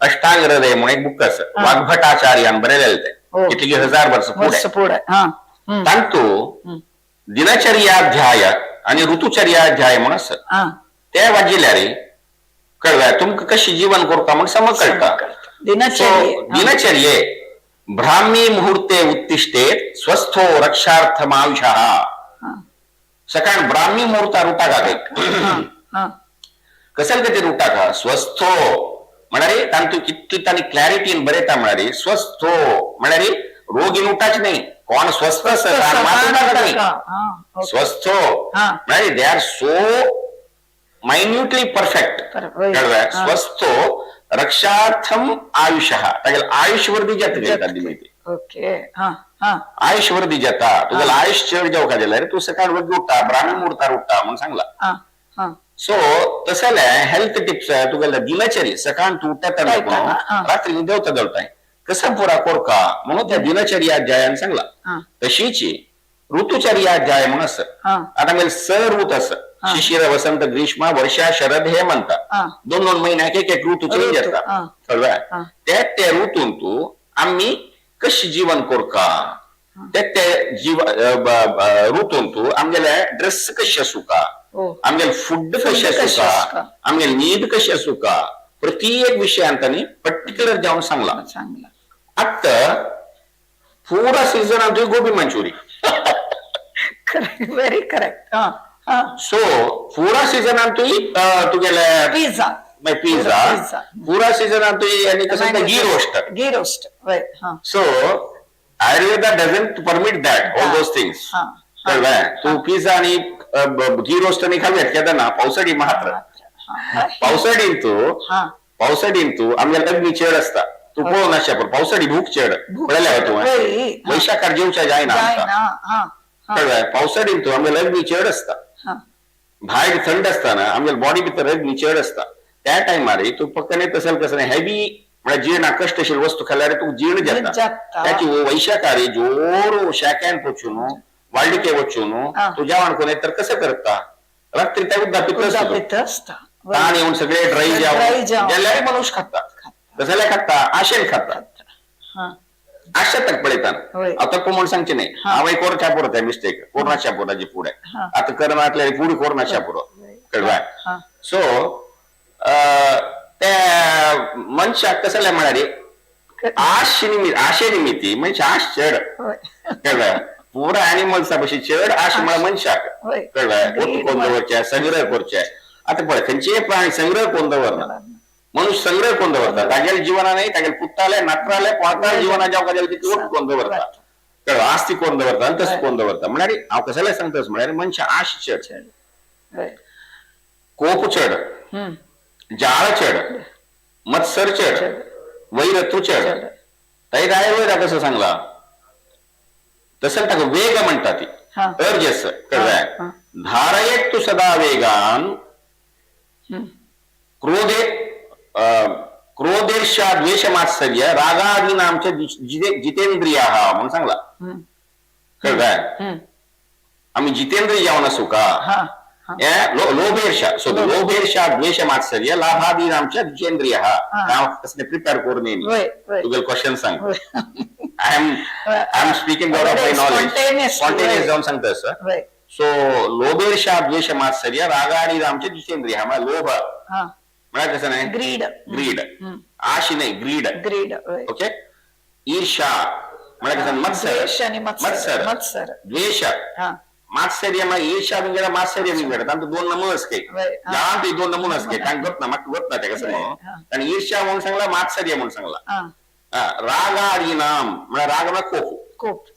अष्टांग हृदय म्हणून एक बुक आसा वाग्भटाचार्यान बरयलेलें तें कितली 1000 वर्स पुढे. तांतू दिनचर्याध्याय आणि ऋतुचर्याध्याय म्हणून आसा ते वाजिल्यार कळलं तुमका कशी जीवन करता म्हणून समज कळटा. दिनचर्ये ब्राह्मी मुहूर्ते उत्तिष्ठेत स्वस्थो रक्षार्थमायुषः. सकाळ ब्राह्मी मुहूर्तार उठाका कसल ते उठाका स्वस्थो म्हणारे तांतू कितली तांणी क्लॅरिटीन बरयता म्हणारे स्वस्थो म्हणारे रोगीन उठाच नाही कोण स्वस्थ स्वस्थो म्हणारे they are so minutely perfect कळलं. स्वस्थो रक्षार्थम आयुषः तागेल आयुष वर्दी जाता ओके आयुष वर्दी जाता तुगेल आयुष चड जावका जाल्यार तू सकाळ वगी उठा ब्राह्मी मुहूर्तार उठा म्हणून सांगला. सो तसले हेल्थ टिप्स तुगेल दिनचर्या सकाळ तू उठता रात्री देवता कसं पुरा कोरका म्हणून त्या दिनचर्या अध्यायान सांगला. तशीच ऋतुचर्या अध्याय म्हणून असं हा. आता मला स ऋत असं हा. शिशिर वसंत ग्रीष्म वर्षा शरद हे म्हणतात हा. 2-2 महिन्याक एक ऋतू चेंज ऋतू, येतात हा. कळलं त्या ऋतून तू आम्ही कशी जीवन करका त्या ऋतून तू आमगेल्या ड्रेस कशी असू का हो. आमगेला फूड कशी असू का आमगेला नीद कशी असू का प्रत्येक विषयांतानी पर्टिक्युलर जाऊन सांगला आता पूरा सीझन आमची gobi manchurian very correct. So पूरा सीझन आमची तुगेले पिझ्झा पिझ्झा पूरा सीझन आमची आणि कसं ghee roast so ayurveda doesn't permit that all those things कळलं तू पिझ्झा आणि घी रोस्ट आणि खाव्यात केदा ना पावसाळी मात्र पावसाळीन तू आमच्या लग्नी चेड असता तू पळो नाशा पण पावसाळी भूक चेड पळल्या तू वैशाखार जेवच्या जाय ना कळलं पावसाळीन तू आमच्या लग्नी चेड असता भायर थंड असताना आमच्या बॉडी भितर लग्नी चेड असता त्या टायमार तू पक्कने तसल कसं नाही हेवी म्हणजे जीर्ण कष्टशील वस्तू खाल्यार तू जीर्ण जाता त्याची वैशाखारी जोर शाक्यान पोचून वाळडिके वचून तू जेवण कोणी तर कसं करता रात्री त्या उद्दा असता ताण येऊन सगळे ड्राय जाऊन मनुष्य खातात कसल्या खाता आशेन खाता आशा तक पळयताना आता तू म्हणून सांगचे नाही हांव कोर छापूर होता मिस्टेक कोरोना छापुराची पुढे आता करमातल्या पुढे कोरोना छापूर कळवा सो त्या मनशाक कसल्या म्हणारे आशे निमित्ती मनशा आश चढ कळवा पुरा एनिमल्सा भशी चढ आश म्हणा मनशाक कळवा पोट कोण दवरच्या संग्रह करच्या आता पळय खंयचे प्राणी संग्रह कोण दवरना मनुष्य संग्रह कोण दवरता तागेल जीवना नाही तागेल पुत्ताले नात्राले पोळता जीवना जाव काजेल ती पोट कोण दवरता कळवा आस्ती कोण दवरता अंतस कोण दवरता म्हणारे हांव कसले सांगतास म्हणारे मनशा आश चढ कोप चढ जाळ चढ मत्सर चढ वैरतू चढ ताई आयुर्वेदा कसं सांगला तसं टाक वेग म्हणतात ती अर्जस कळवाय धारयेत तू सदा वेगान क्रोधेर्षा द्वेष मात्सर्य रागादी नामच्या जितेंद्रिया म्हणून सांगला कळवाय आम्ही जितेंद्रिय जाऊन असू का लोभेर्षा द्वेष मात्सर्य लाभादी नामच्या जितेंद्रिय कसले प्रिपेअर करून येईल तुझे क्वेश्चन सांग I am speaking out of my knowledge. Spontaneous जाऊन सांगतो सर. So लोभेर्षा द्वेष मात्सर्य रागाडी रामचे जितेंद्रिय हा लोभ म्हणजे कसं नाही ग्रीड आशी नाही ग्रीड ओके ईर्षा म्हणजे कसं मत्सर द्वेष मात्सर्य मग ईर्षा म्हणजे मात्सर्य निघडत आणि दोन नमुनच काही जाण ते 2 नमुनच काही कारण गत ना मग गत ना ते कसं म्हणून आणि ईर्षा म्हणून सांगला मात्सर्य म्हणून सांगला रागाडी नाम म्हणजे राग ना कोप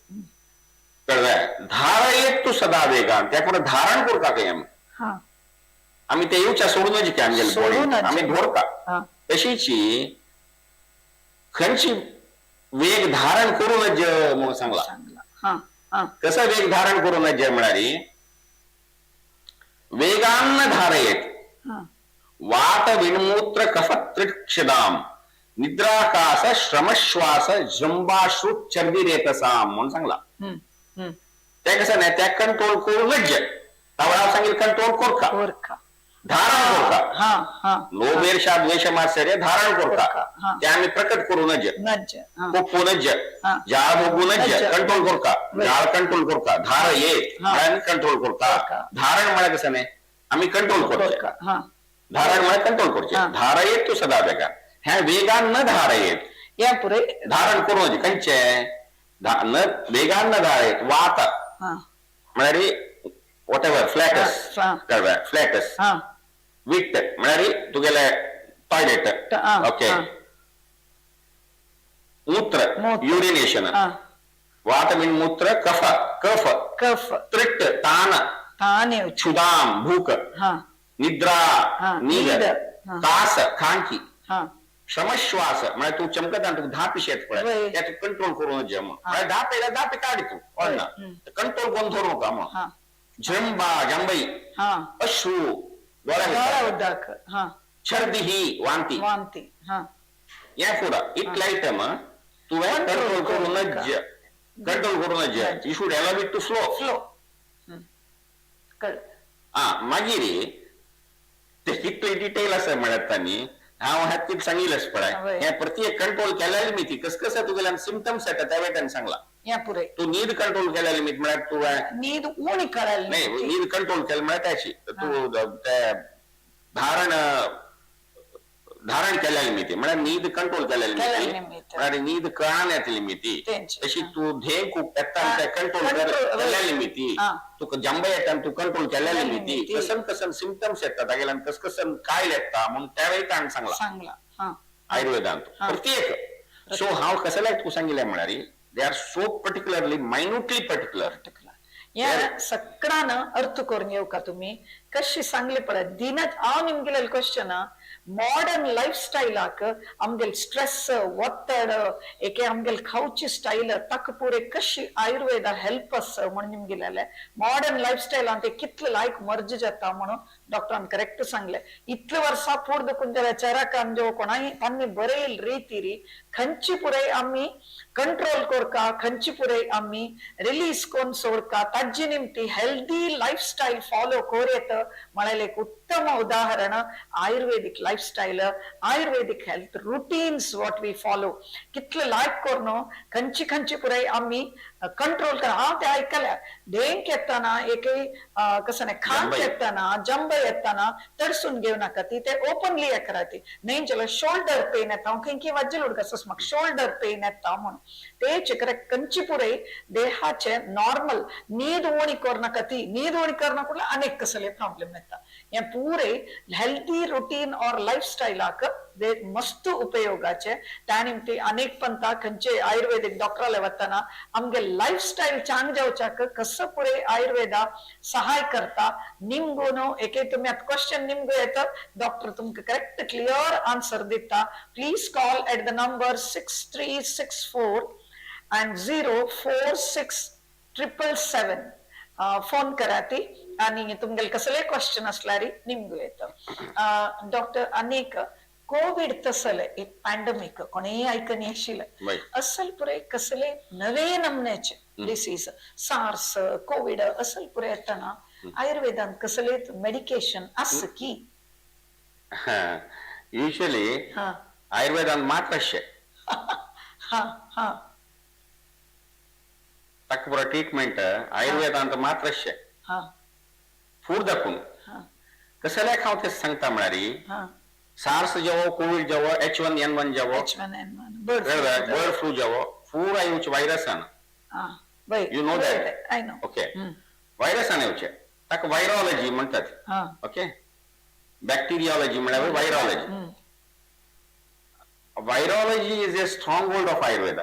कळलंय धारयेत तू सदा वेगान त्यापुढे धारण करू का काही आम्ही ते येऊच्या सोडूनच की आम्ही धोरता तशीची खंची वेग धारण करूनच म्हणून सांगला कसं वेग धारण करूनच म्हणारी वेगान धारयेत वात विणमूत्र कफत्रिक्षदाम निद्राकाश श्रमश्वास जंबाश्रु चर्बिरेतसाम म्हणून सांगला त्या कसं नाही त्या कंट्रोल करूनच तवळा सांगेल कंट्रोल कोरका धारण कोरका लोभेर्षा द्वेष मात्सर्य धारण कोरका त्या आम्ही प्रकट करूनच पोपूनच जाळ भोगूनच कंट्रोल कोरका जाळ कंट्रोल कोरका धार येत कंट्रोल कोरका धारण म्हणजे कसं नाही आम्ही कंट्रोल करतो धारण म्हणजे कंट्रोल करतो धार येत तू सदा बेगा ह्या वेगान न धार येत या पुरे धारण करून कंचे वेगान न धार येत वात म्हणजे वॉट एव्हर फ्लॅटस विट म्हणजे तुगेले टॉयलेट ओके मूत्र युरिनेशन वात मीन मूत्र कफ त्रिट तान क्षुदाम भूक निद्रा नींद कास खांकी श्रमश्वास म्हणजे तू चमकत आणि तू धापी शेत पडे त्यात कंट्रोल करून जम धापे काढ तू कंट्रोल कोण धरू नका मग जंबाई अश्रू डोळ्या छर्दी ही वांती या पुढं इथल्या इथं मग तू कंट्रोल करूनच कंट्रोल करूनच you should allow it to flow. कळलं. मागीर ते कितले डिटेल आसा म्हणत तांणी हांव हातीक सांगिल्लेच पळय हे प्रत्येक कंट्रोल केलेली मिती कसकसा तुगेल्यान सिम्पटम्स येता त्या वेळान सांगला या पुरे तू नीद कंट्रोल केलेली मित म्हळ्यार तू नीद उणी करायला नाही नीद कंट्रोल केली म्हळ्यार त्याची तू धारण केलेली मिती म्हळ्यार नीद कंट्रोल केलेली मिती म्हळ्यार नीद कळान येतली मिती तशी तू ध्येय खूप येता कंट्रोल केलेली मिती तुका जंब येता तू कंट्रोल केलेली मिती कसन कसन सिम्पटम्स येतात तागेल्यान कसकसन काय येता म्हणून त्यावेळी ताण सांगला आयुर्वेदांत प्रत्येक सो हांव कसले तू सांगिल्लें म्हळ्यार they are so particularly minutely particular या सगळ्यानं अर्थ करून येऊ का तुम्ही कशी सांगले पडत दिनच हांव निमगेलें क्वेश्चन मॉडर्न लाईफ स्टाईलाक आमगेल स्ट्रेस ಒತ್ತಡ ಏಕೆ ಆಮ್ಗೆಲ್ ಖೌಚಿ ಸ್ಟೈಲ್ ತಕ್ಕ ಪೂರೆ ಕಶಿ ಆಯುರ್ವೇದ ಹೆಲ್ಪ್ ಅಸ್ म्हणून निमगेलेले मॉडर्न लाईफ स्टाईल ಅಂತ कितले लायक मर्ज जाता म्हणून डॉक्टरान करेक्ट सांगले इतले वर्षा पूर्द कुंजला चरक आमजो कोणाही त्यांनी बरेल रीतीरी खंची पुरे आम्ही कंट्रोल कोरका खंची पुरे आम्ही रिलीज कोन सोडका ताजी निमती हेल्दी लाईफ स्टाईल फॉलो कोरेत म्हळेले एक उत्तम उदाहरण ayurvedic lifestyle ayurvedic health routines what we follow कितले लायक कोरनो खंची खंची पुरे आम्ही कंट्रोल करा हांव ते आयकल्या ढेंक येताना एक कसं नाही खांक येताना जंब येताना तडसून घेऊ नका ती ते ओपनली करा ती नाही चला शोल्डर पेन येता हांव खंय वाजल उडकस म्हाका शोल्डर पेन येता म्हणून तेच करेक्ट कंची पुरे देहाचे नॉर्मल नीद उणी करनाका ती नीद उणी करना अनेक कसले प्रॉब्लेम येता हे पुरे हेल्थी रुटीन और लाईफ स्टाईलाक दे मस्त उपयोगाचे त्या निमती अनेक पंथा खंचे आयुर्वेदिक डॉक्टराले वतना आमगे लाईफ स्टाईल चांग जावच्याक कसं पुरे आयुर्वेदा सहाय करता निमगोनो एके तुम्ही आता क्वेश्चन निमगो येता डॉक्टर तुमका करेक्ट क्लियर आन्सर दिता please call at the number 6364 and 046777 phone करा ती आणि तुमगेल कसले क्वेश्चन असल्यारी निमगो येतं डॉक्टर अनेक कोविड तसले एक पॅन्डेमिक कोणी ऐकणी आशिल्ले असल पुरे कसले नवे नमण्याचे डिसीज सार्स कोविड असल पुरे येताना आयुर्वेदांत कसले मेडिकेशन असं की युजली आयुर्वेदांत मात्र ताका पुरो ट्रीटमेंट आयुर्वेदांत मात्र फूड दाखवून कसल्याक हांव ते सांगता म्हळ्यार सार्स जेवो कोविड जेवो H1N1 जेवो बर्ड फ्लू जेवो पूरा येवचे वायरसान यू नो दॅट ओके वायरसान येवचे ताका वायरोलॉजी म्हणटात ओके बॅक्टेरियोलॉजी म्हळ्यार virology virology is a stronghold of ayurveda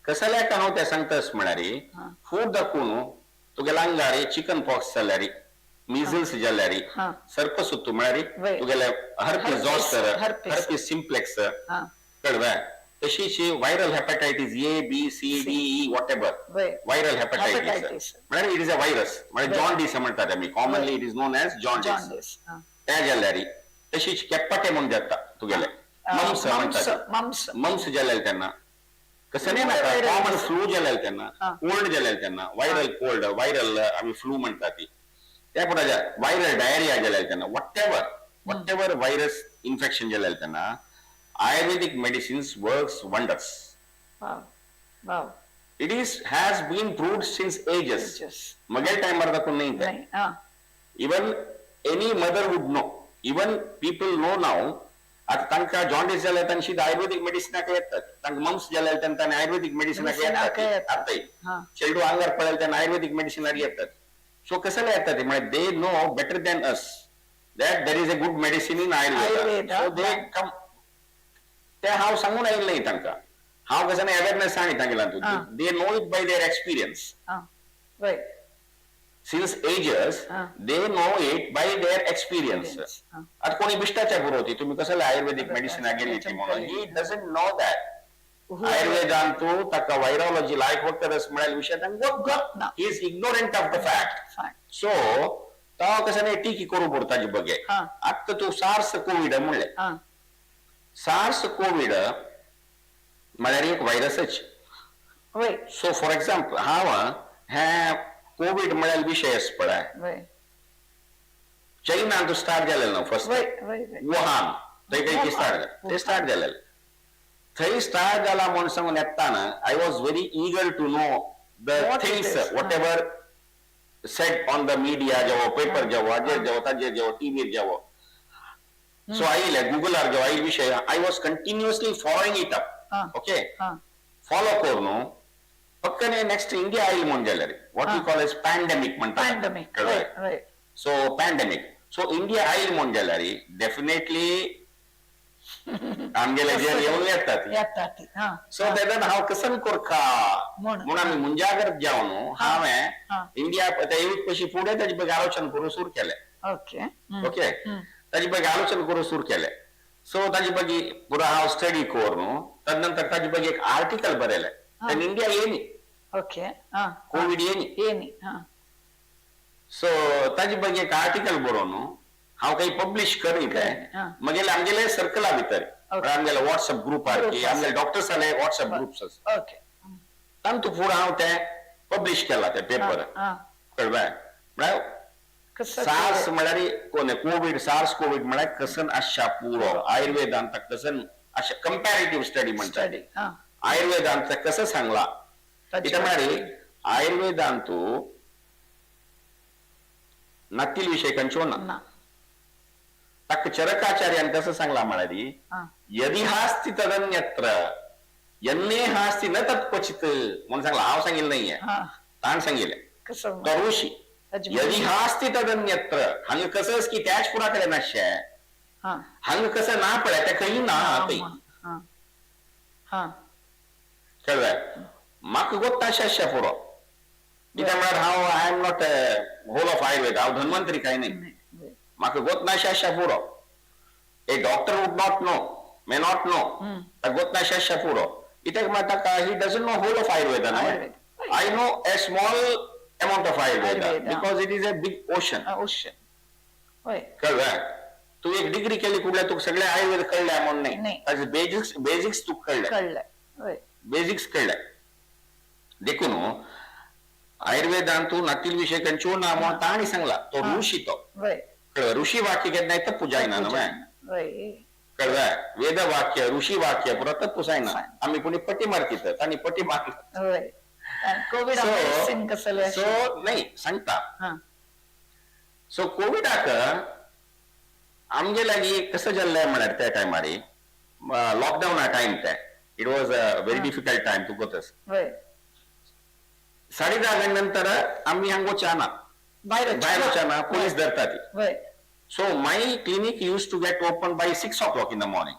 कसल्याक हांव ते सांगतास म्हळ्यार फूड दाखवून तुगेल्या आंगार चिकन पॉक्स जाल्यार मीजल्स जाल्यार सर्पसुत्तू म्हळ्यार तुगेले हर्पीस झॉस्टर हर्पीस सिम्प्लेक्स कळवा तशीच viral hepatitis A B C D E whatever viral hepatitis म्हळ्यार इट इज अ व्हायरस म्हळ्यार जॉन्डिस म्हणटात आमी commonly it is known as jaundice त्या जाल्यार तशीच केप्पाटे म्हणून जाता तुगेले मम्स म्हणटात मम्स जाल्यार तेन्ना कसं नाही नाका कॉमन फ्लू जाल्यार तेन्ना कोल्ड जाल्यार तेन्ना व्हायरल कोल्ड व्हायरल आमी फ्लू म्हणटात ती त्या पुढे व्हायरल डायरिया जाल्यार तेन्ना whatever व्हायरस इन्फेक्शन जाल्यार तेन्ना ayurvedic medicines works wonders it has been proved since ages मगेल टाइमार दाखवून नाही even any mother would know even people know नाव आता तांकां जॉन्डिस जाल्यार तांची आयुर्वेदिक मेडिसिनाक येतात तांकां मम्स जाल्यार तेन्ना आयुर्वेदिक मेडिसिनाक येतात आता चेडू आंगार पडल्यार तेन्ना आयुर्वेदिक मेडिसिनार येतात सो कसले येतात ते म्हणजे they know better than us that there is a good medicine in ayurveda so they come ते हांव सांगून आयिल्लें नाही तांकां हांव कसं अवेअरनेस सांगी तांगेला they know it by their experience since ages they know it by their experience आता कोणी बिष्टाच्या पुरवती तुम्ही कसले आयुर्वेदिक मेडिसिन गेली ती म्हणून he doesn't know that आयुर्वेदांतू ताका वायरोलॉजी लायक वखदस म्हळ्यार विशय तांकां he is ignorant of the fact so तो कसं नाही टिकी करू पडताची बगे आता तू सार्स कोविड म्हणले सार्स कोविड म्हळ्यार एक व्हायरसच वय सो फॉर एक्झाम्पल ह्या कोविड म्हळ्यार विशयच पळय वय चैना तो स्टार्ट जालेलो न्हू फर्स्ट वय वय वुहान थंय काही स्टार्ट जालेलें थंय स्टार्ट जाला म्हूण सांगून येताना I was very eager to know the What it things is. Whatever set on the media जेवो पेपर जेवो हाजेर जेवो ताजेर जेवो टीव्हीर जेवो सो आयले गुगलार जेवो आयले विशय I was continuously following it up okay follow करून पक्कने नेक्स्ट इंडिया आयल म्हूण जाल्यार what we call as pandemic म्हणटा पॅन्डेमिक वय सो पॅन्डेमिक सो इंडिया आयल म्हूण जाल्यार डेफिनेटली आमगेले जे येवन येतात सो तेन्ना हांव कसन करता म्हणून आमी मुंजागत जावन हांवें इंडिया येवच पयशी फुडें ताजे बघ आलोचना करून सुरू केलें ओके ओके ताजे बघ आलोचना करून सुरू केलें सो ताजे बघी पुरो हांव स्टडी करून तदनंतर ताजे बघी एक आर्टिकल बरयलें तेन्ना इंडिया येयनी ओके कोविड येयनी सो ताजे बघी एक आर्टिकल बरोवन हांव काही पब्लिश करीत मागीर आमगेले सर्कला भितर आमगेले व्हॉट्सअप ग्रुप आसा आमगेले डॉक्टर्स जाले व्हॉट्सअप ग्रुप्स आसा ओके तातूंत फुडें हांव ते पब्लिश केला ते पेपर कळ्ळें म्हळ्यार सार्स म्हळ्यार कोविड सार्स कोविड म्हळ्यार कसन आसचा पुरो आयुर्वेदांत कसन अशें कंपॅरेटिव्ह स्टडी म्हणटा आयुर्वेदांत कसं सांगला कित्याक म्हळ्यार आयुर्वेदांतू नतील विषय खंयच्यो ना ताका चरकाचार्यान कसं सांगला म्हळ्यार यदि हास्ति तदन्यत्र यन्ने हास्ति न तत्क्वचित म्हणून सांगला हांव सांगिल्लें नाहीये ताण सांगिल्लें तो ऋषी यदि हास्ति तदन्यत्र हांगा कसं की त्याच पुराकडे नाशे हांगा कसं ना पळय ते खंय ना कळ्ळें म्हाका गोत्ताशे पुरो कित्याक म्हळ्यार हांव I am not whole of Ayurveda हांव धन्वंतरी काय नाही म्हाका गोतनाशे पुरो a doctor would not know may not know गोतनाशे पुरो कित्याक ताका he doesn't know whole of Ayurveda I know a small amount of Ayurveda because it is a big ocean कळ्ळें तू एक डिग्री केली कुठल्या तुका सगळे आयुर्वेद कळले म्हणून नाही ताजे बेजिक्स तुका कळले बेजिक्स कळले देखून आयुर्वेदांतू नातील विषय खंयच्यो ना म्हणून ताणी सांगला तो ऋषी तो ऋषी वाक्य केन्नाय तप्पू जायना न्हय कळ्ळें वेद वाक्य ऋषी वाक्य पुरो तप्पू जायना आमी पुणी पटी मारतात आनी पटी मारतात सो नाही सांगता सो कोविडाक आमगे लागीं कसं जाल्लें म्हळ्यार त्या टायमार लॉकडावना टायम ते it was a very difficult time to go तस 10:30 नंतर आम्ही हांगो चाना भायर चाना पुलीस धरतात so my clinic use to get open by 6 o'clock in the morning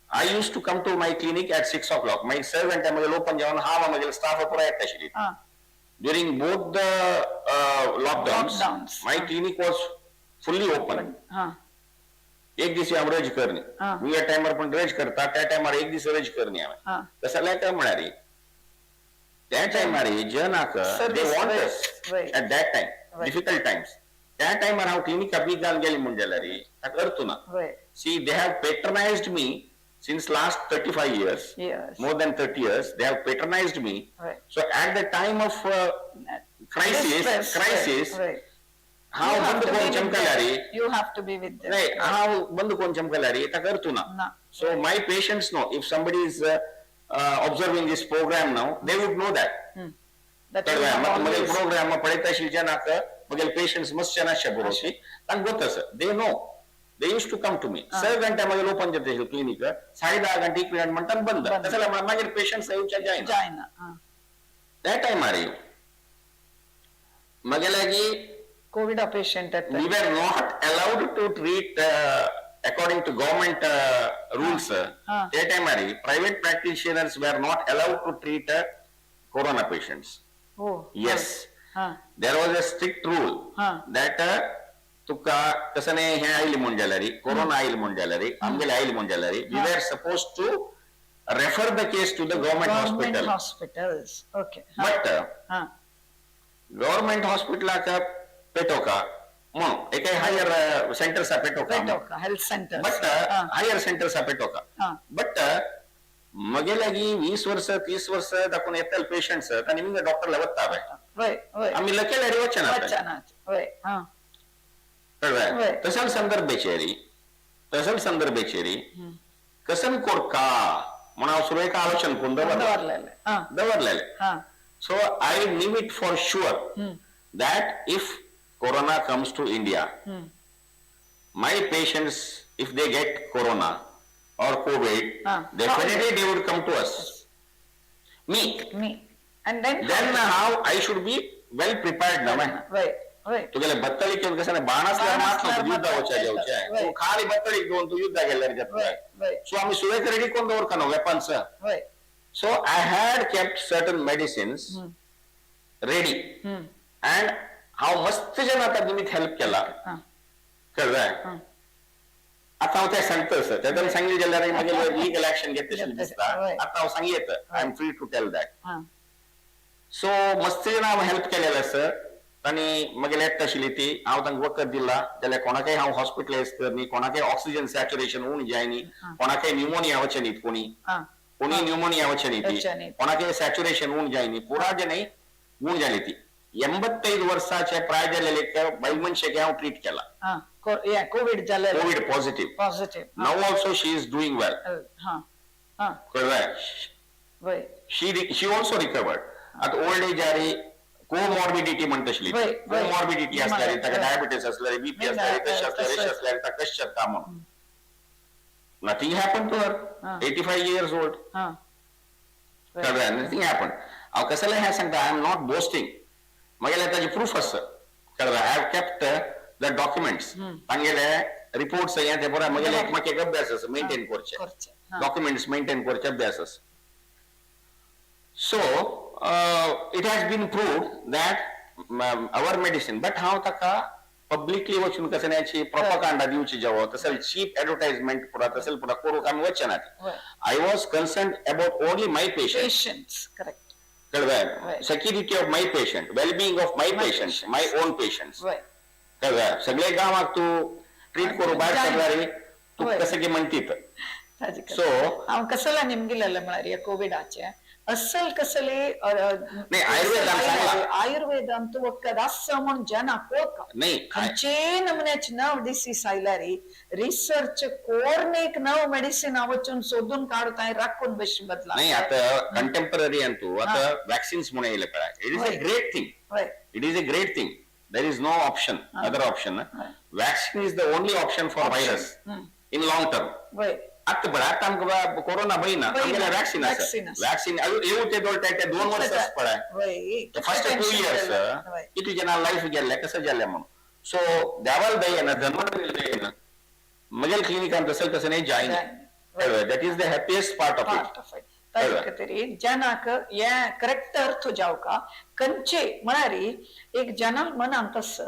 I used to come to my clinic at 6 o'clock my servant आमगेले open जावन हांव आमगेले स्टाफ पुरो येता आशिल्ली during both the lockdowns my clinic was fully open एक दीस हांव रज करनी मी या टायमार पण रज करता त्या टायमार एक दीस रज करनी हांवें तसं जाल्यार म्हळ्यार त्या टायमार जनाक they want us at that time difficult times त्या टायमार हांव क्लिनिका बी घालून गेली म्हण जाल्यार ताका अर्थ ना see they have patronized me since last 35 years more than 30 years they have patronized me so at the time of crisis how बंद कोण चमकल्यारी you have to be with them नाही how बंद कोण चमकल्यारी ताका अर्थ ना so my patients know if somebody is observing this program now they would know that मगे programme पळयता आशिल्ले जनाक मगे पेशंट्स मस्त जनाशे बरोवची तांकां गोत they know they used to come to me 6 घंटे मगे ओपन जाता क्लिनिक 10:30 घंटे एक म्हणटा बंद तसं जाल्यार मागीर पेशंट्स येवचे जायना त्या टायमार मगे लागी Covid patient we were not allowed to treat according to government rules that time private practitioners were not allowed to treat corona patients yes there was a strict rule that तुका तसं नाही हे oily म्हण जाल्यार corona oily म्हण जाल्यार आमगेले oily म्हण जाल्यार we were supposed to refer the case to the government hospitals okay but government hospital पेटोका म्हणून एक हायर सेंटर्स पेटोका health centre but higher centres पेटोका बट मगे लागी 20 वर्ष 30 वर्ष दाखवून येतल पेशंट्स आणि मी डॉक्टरला वत्ता आम्ही लकेल वचना तसल संदर्भेचेरी कसन कोरका म्हणा सुरू एक आलोचन कोण दवरलेले so I leave it for sure that if corona comes to India my patients, if they get corona or COVID, definitely they would come to us. Me. And then how I should be well prepared ना तू गेले बत्तळी घेऊन कसं नाही बाणासला मात्र युद्धावच्या जेवच्या तू खाली बत्तळी घेऊन तू युद्ध गेल्या सो आम्ही सुरेख रेडी कोण दवर का weapons so I had kept certain medicines ready and हाव मस्त जन आता तुम्ही हेल्प केला कळलंय आता हांव तें सांगता सर तेदन सांगिल्लें जाल्यार मागीर लीगल एक्शन घेतलें दिसता आता हांव सांगीत I am free to tell that so मस्त जन हांव हेल्प केलेलें सर आनी मागीर लेट आशिल्ली ती हांव तांकां वखद दिला जाल्यार कोणाकय हांव हॉस्पिटलायज करनी कोणाकय ऑक्सिजन सॅच्युरेशन उण जायनी कोणाकय न्युमोनिया वचचे न्ही कोणी न्युमोनिया वचचे न्ही कोणाकय सॅच्युरेशन उण जायनी पुरा जे न्ही उण जाली ती 85 वर्षाचे प्राय जाल्ले बायल मनशाक हांव ट्रीट केला Covid positive now also she is doing well she also recovered आत ओल्ड एज आरी कोमॉर्बिडिटी म्हणत आशिल्ली कोमॉर्बिडिटी आसल्यारी ताका डायबिटीस आसल्यारी बीपी आसल्यारी तशें आसल्यारी तशें आसल्यारी ताका कशें शकता म्हणून nothing happen to her 85 years old nothing happen हांव कसलें हें सांगता आय एम नॉट बोस्टिंग मागेले ताजे प्रूफ आसा कळ्ळें I have kept the documents तांगेले रिपोर्ट्स हें ते बरें मागेले एक अभ्यास आसा मेंटेन करचे डॉक्युमेंट्स मेंटेन करचे अभ्यास आसा so it has been proved that our medicine but हांव ताका पब्लिकली वचून कसल्याची प्रोपागांडा दिवची जेवो तसले चीप एडवर्टाइजमेंट पुरा तसले पुरा करूंक आमी वचनात I was concerned about only my patients correct security of my patient, well-being of my patients, my own patients. सगळे गावाक तू ट्रीट करू भायर सरल्यारी तू कसे की म्हणतीत सो हांव कसला निमगिलेले म्हळ्यार ह्या कोविडाचे असल कसले आयुर्वेदान तू वखद आसा म्हण जना पळोवका खंयचे नमुन्याचे नव डिसीज आयल्यारी रिसर्च कोरनेक नव मेडिसिन वचून सोदून काडता राखून बशी बदला नाही आता कंटेम्पररी आणि तू आता वॅक्सिन्स म्हणून येयले कळा it is a great thing it is a great thing there is no option other option vaccine is the only option for virus in long term आता बरं आता आमकां कोरोना बयना आमगेल्या वॅक्सिन आसा वॅक्सिन येऊ ते दोन 2 वर्सां पळय फर्स्ट 2 years किती जना लाईफ गेल्ले कसं जाल्ले म्हणून सो देवाल दयेना धर्मावरी दयेना मगेल क्लिनिकान तसं नाही जायना that is the happiest part of it तरी जनाक या करेक्ट अर्थ जावका कंचे म्हळ्यार एक जनाक मनान तस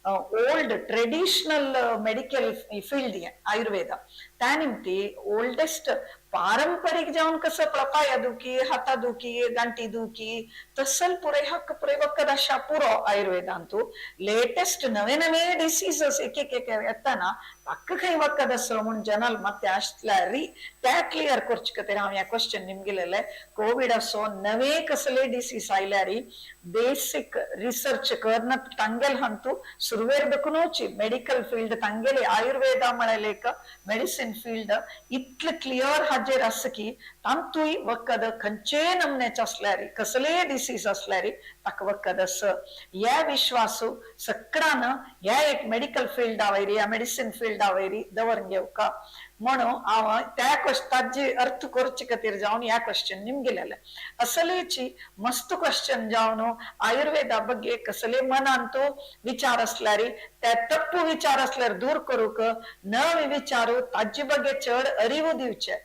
old traditional medical field Ayurveda त्या निमती ओल्डेस्ट पारंपरिक जावन कसं पाया दुखी हाता दुखी गांठी दुखी तसल पुरे हक्क पुरे वखद अशा पुरो आयुर्वेदांतू लेटेस्ट नवे नवे डिसीजस एक येताना ताका खंय वखद असो म्हण जनाल ಮತ್ತೆ आसल्यारी त्या क्लियर करचे खातीर हांव ह्या क्वेश्चन निमगेलेले कोविड असो नवे कसले डिसीज आयल्यारी बेसिक रिसर्च करना तांगेल हंतू सुरवेर दखुनोची मेडिकल फील्ड तांगेले आयुर्वेदा म्हळेले मेडिसिन फील्ड इतले क्लियर हाजेर आसा की तांतूय वखद खंयचे नमण्याचे असल्यारी कसले डिसीज असल्यारी ताका वखद आस ह्या विश्वासू सगळ्यान ह्या एक मेडिकल फील्ड आवयरी ह्या मेडिसिन फील्ड आवयरी दवरून घेवका म्हणून हांव त्या ताजी अर्थ करचे खातीर जावन ह्या क्वेश्चन निमगेलेले असलेची मस्त क्वेश्चन जावन आयुर्वेदा ಬಗ್ಗೆ कसले मनान तो विचार असल्यारी त्या तप्पू विचार असल्यार दूर करूक न विचारू ताजी ಬಗ್ಗೆ चड अरिवू दिवचे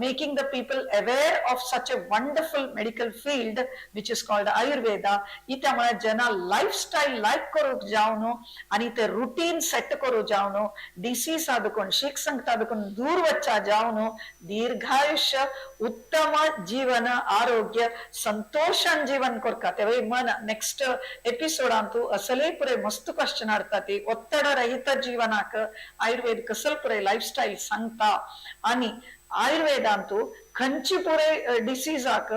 making the people aware of such a wonderful medical field which is called Ayurveda इत्यामुळे जना लाइफस्टाइल लाइफ करूक जावनो आणि ते रूटीन सेट करू जावनो डिसीज आदकोन शिक संगत आदकोन दूर वच्चा जावनो दीर्घायुष्य उत्तम जीवन आरोग्य संतोषान जीवन करका तेव्हा मन नेक्स्ट एपिसोडांतू असले पुरे मस्त क्वेश्चन आडता ती ಒತ್ತಡ रहित जीवनाक आयुर्वेद कसल पुरे लाइफस्टाइल सांगता आणि आयुर्वेदांतू खंची पूरे डिसीज आक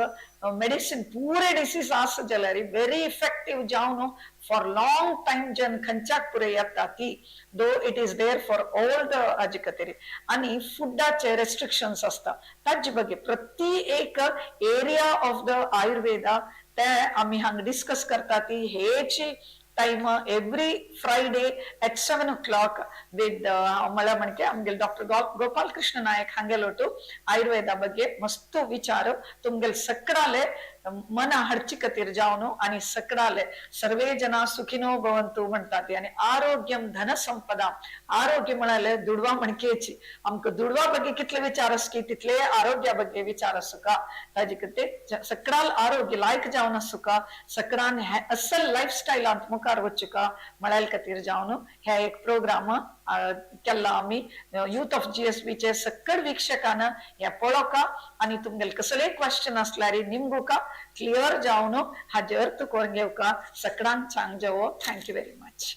मेडिसिन पूरे डिसीज आस जल्यारी वेरी इफेक्टिव जावन फॉर लॉंग टाइम जन खंचाक पुरे येता ती though it is there for all the अजिकतेरी आणि फुडाचे रेस्ट्रिक्शन्स असता ताजे बगे प्रति एक एरिया ऑफ द आयुर्वेदा ते आम्ही हांग डिस्कस करता ती हेची time every Friday at 7 o'clock with मला म्हणके आमगे डॉक्टर गोपालकृष्ण नायक हांगेलोटू आयुर्वेदा बगे मस्त विचार तुमगेल सकडाले मन हर्चिकतीर जावनु आणि सकडाले सर्वे जना सुखिनो भवंतु म्हणतात आणि आरोग्यम धन संपदा आरोग्य म्हणाले दुडवा म्हणकेची आमक दुडवा बगे कितले विचार की तितले आरोग्या बगे विचार सुका ताजी कते सकडाल आरोग्य लायक जावन सुका सकडान असल लाईफस्टाईल अंत मुखार वचुका म्हणाल कतीर जावन ह्या एक प्रोग्राम केला आम्ही युथ ऑफ GSB चे सक्कड वीक्षकांना या पळोका आणि तुमगेल कसले क्वेश्चन असल्यारी निमगुका क्लियर जावन हाजे अर्थ करून घेवका सकडांक सांग जेवो थँक्यू व्हेरी मच.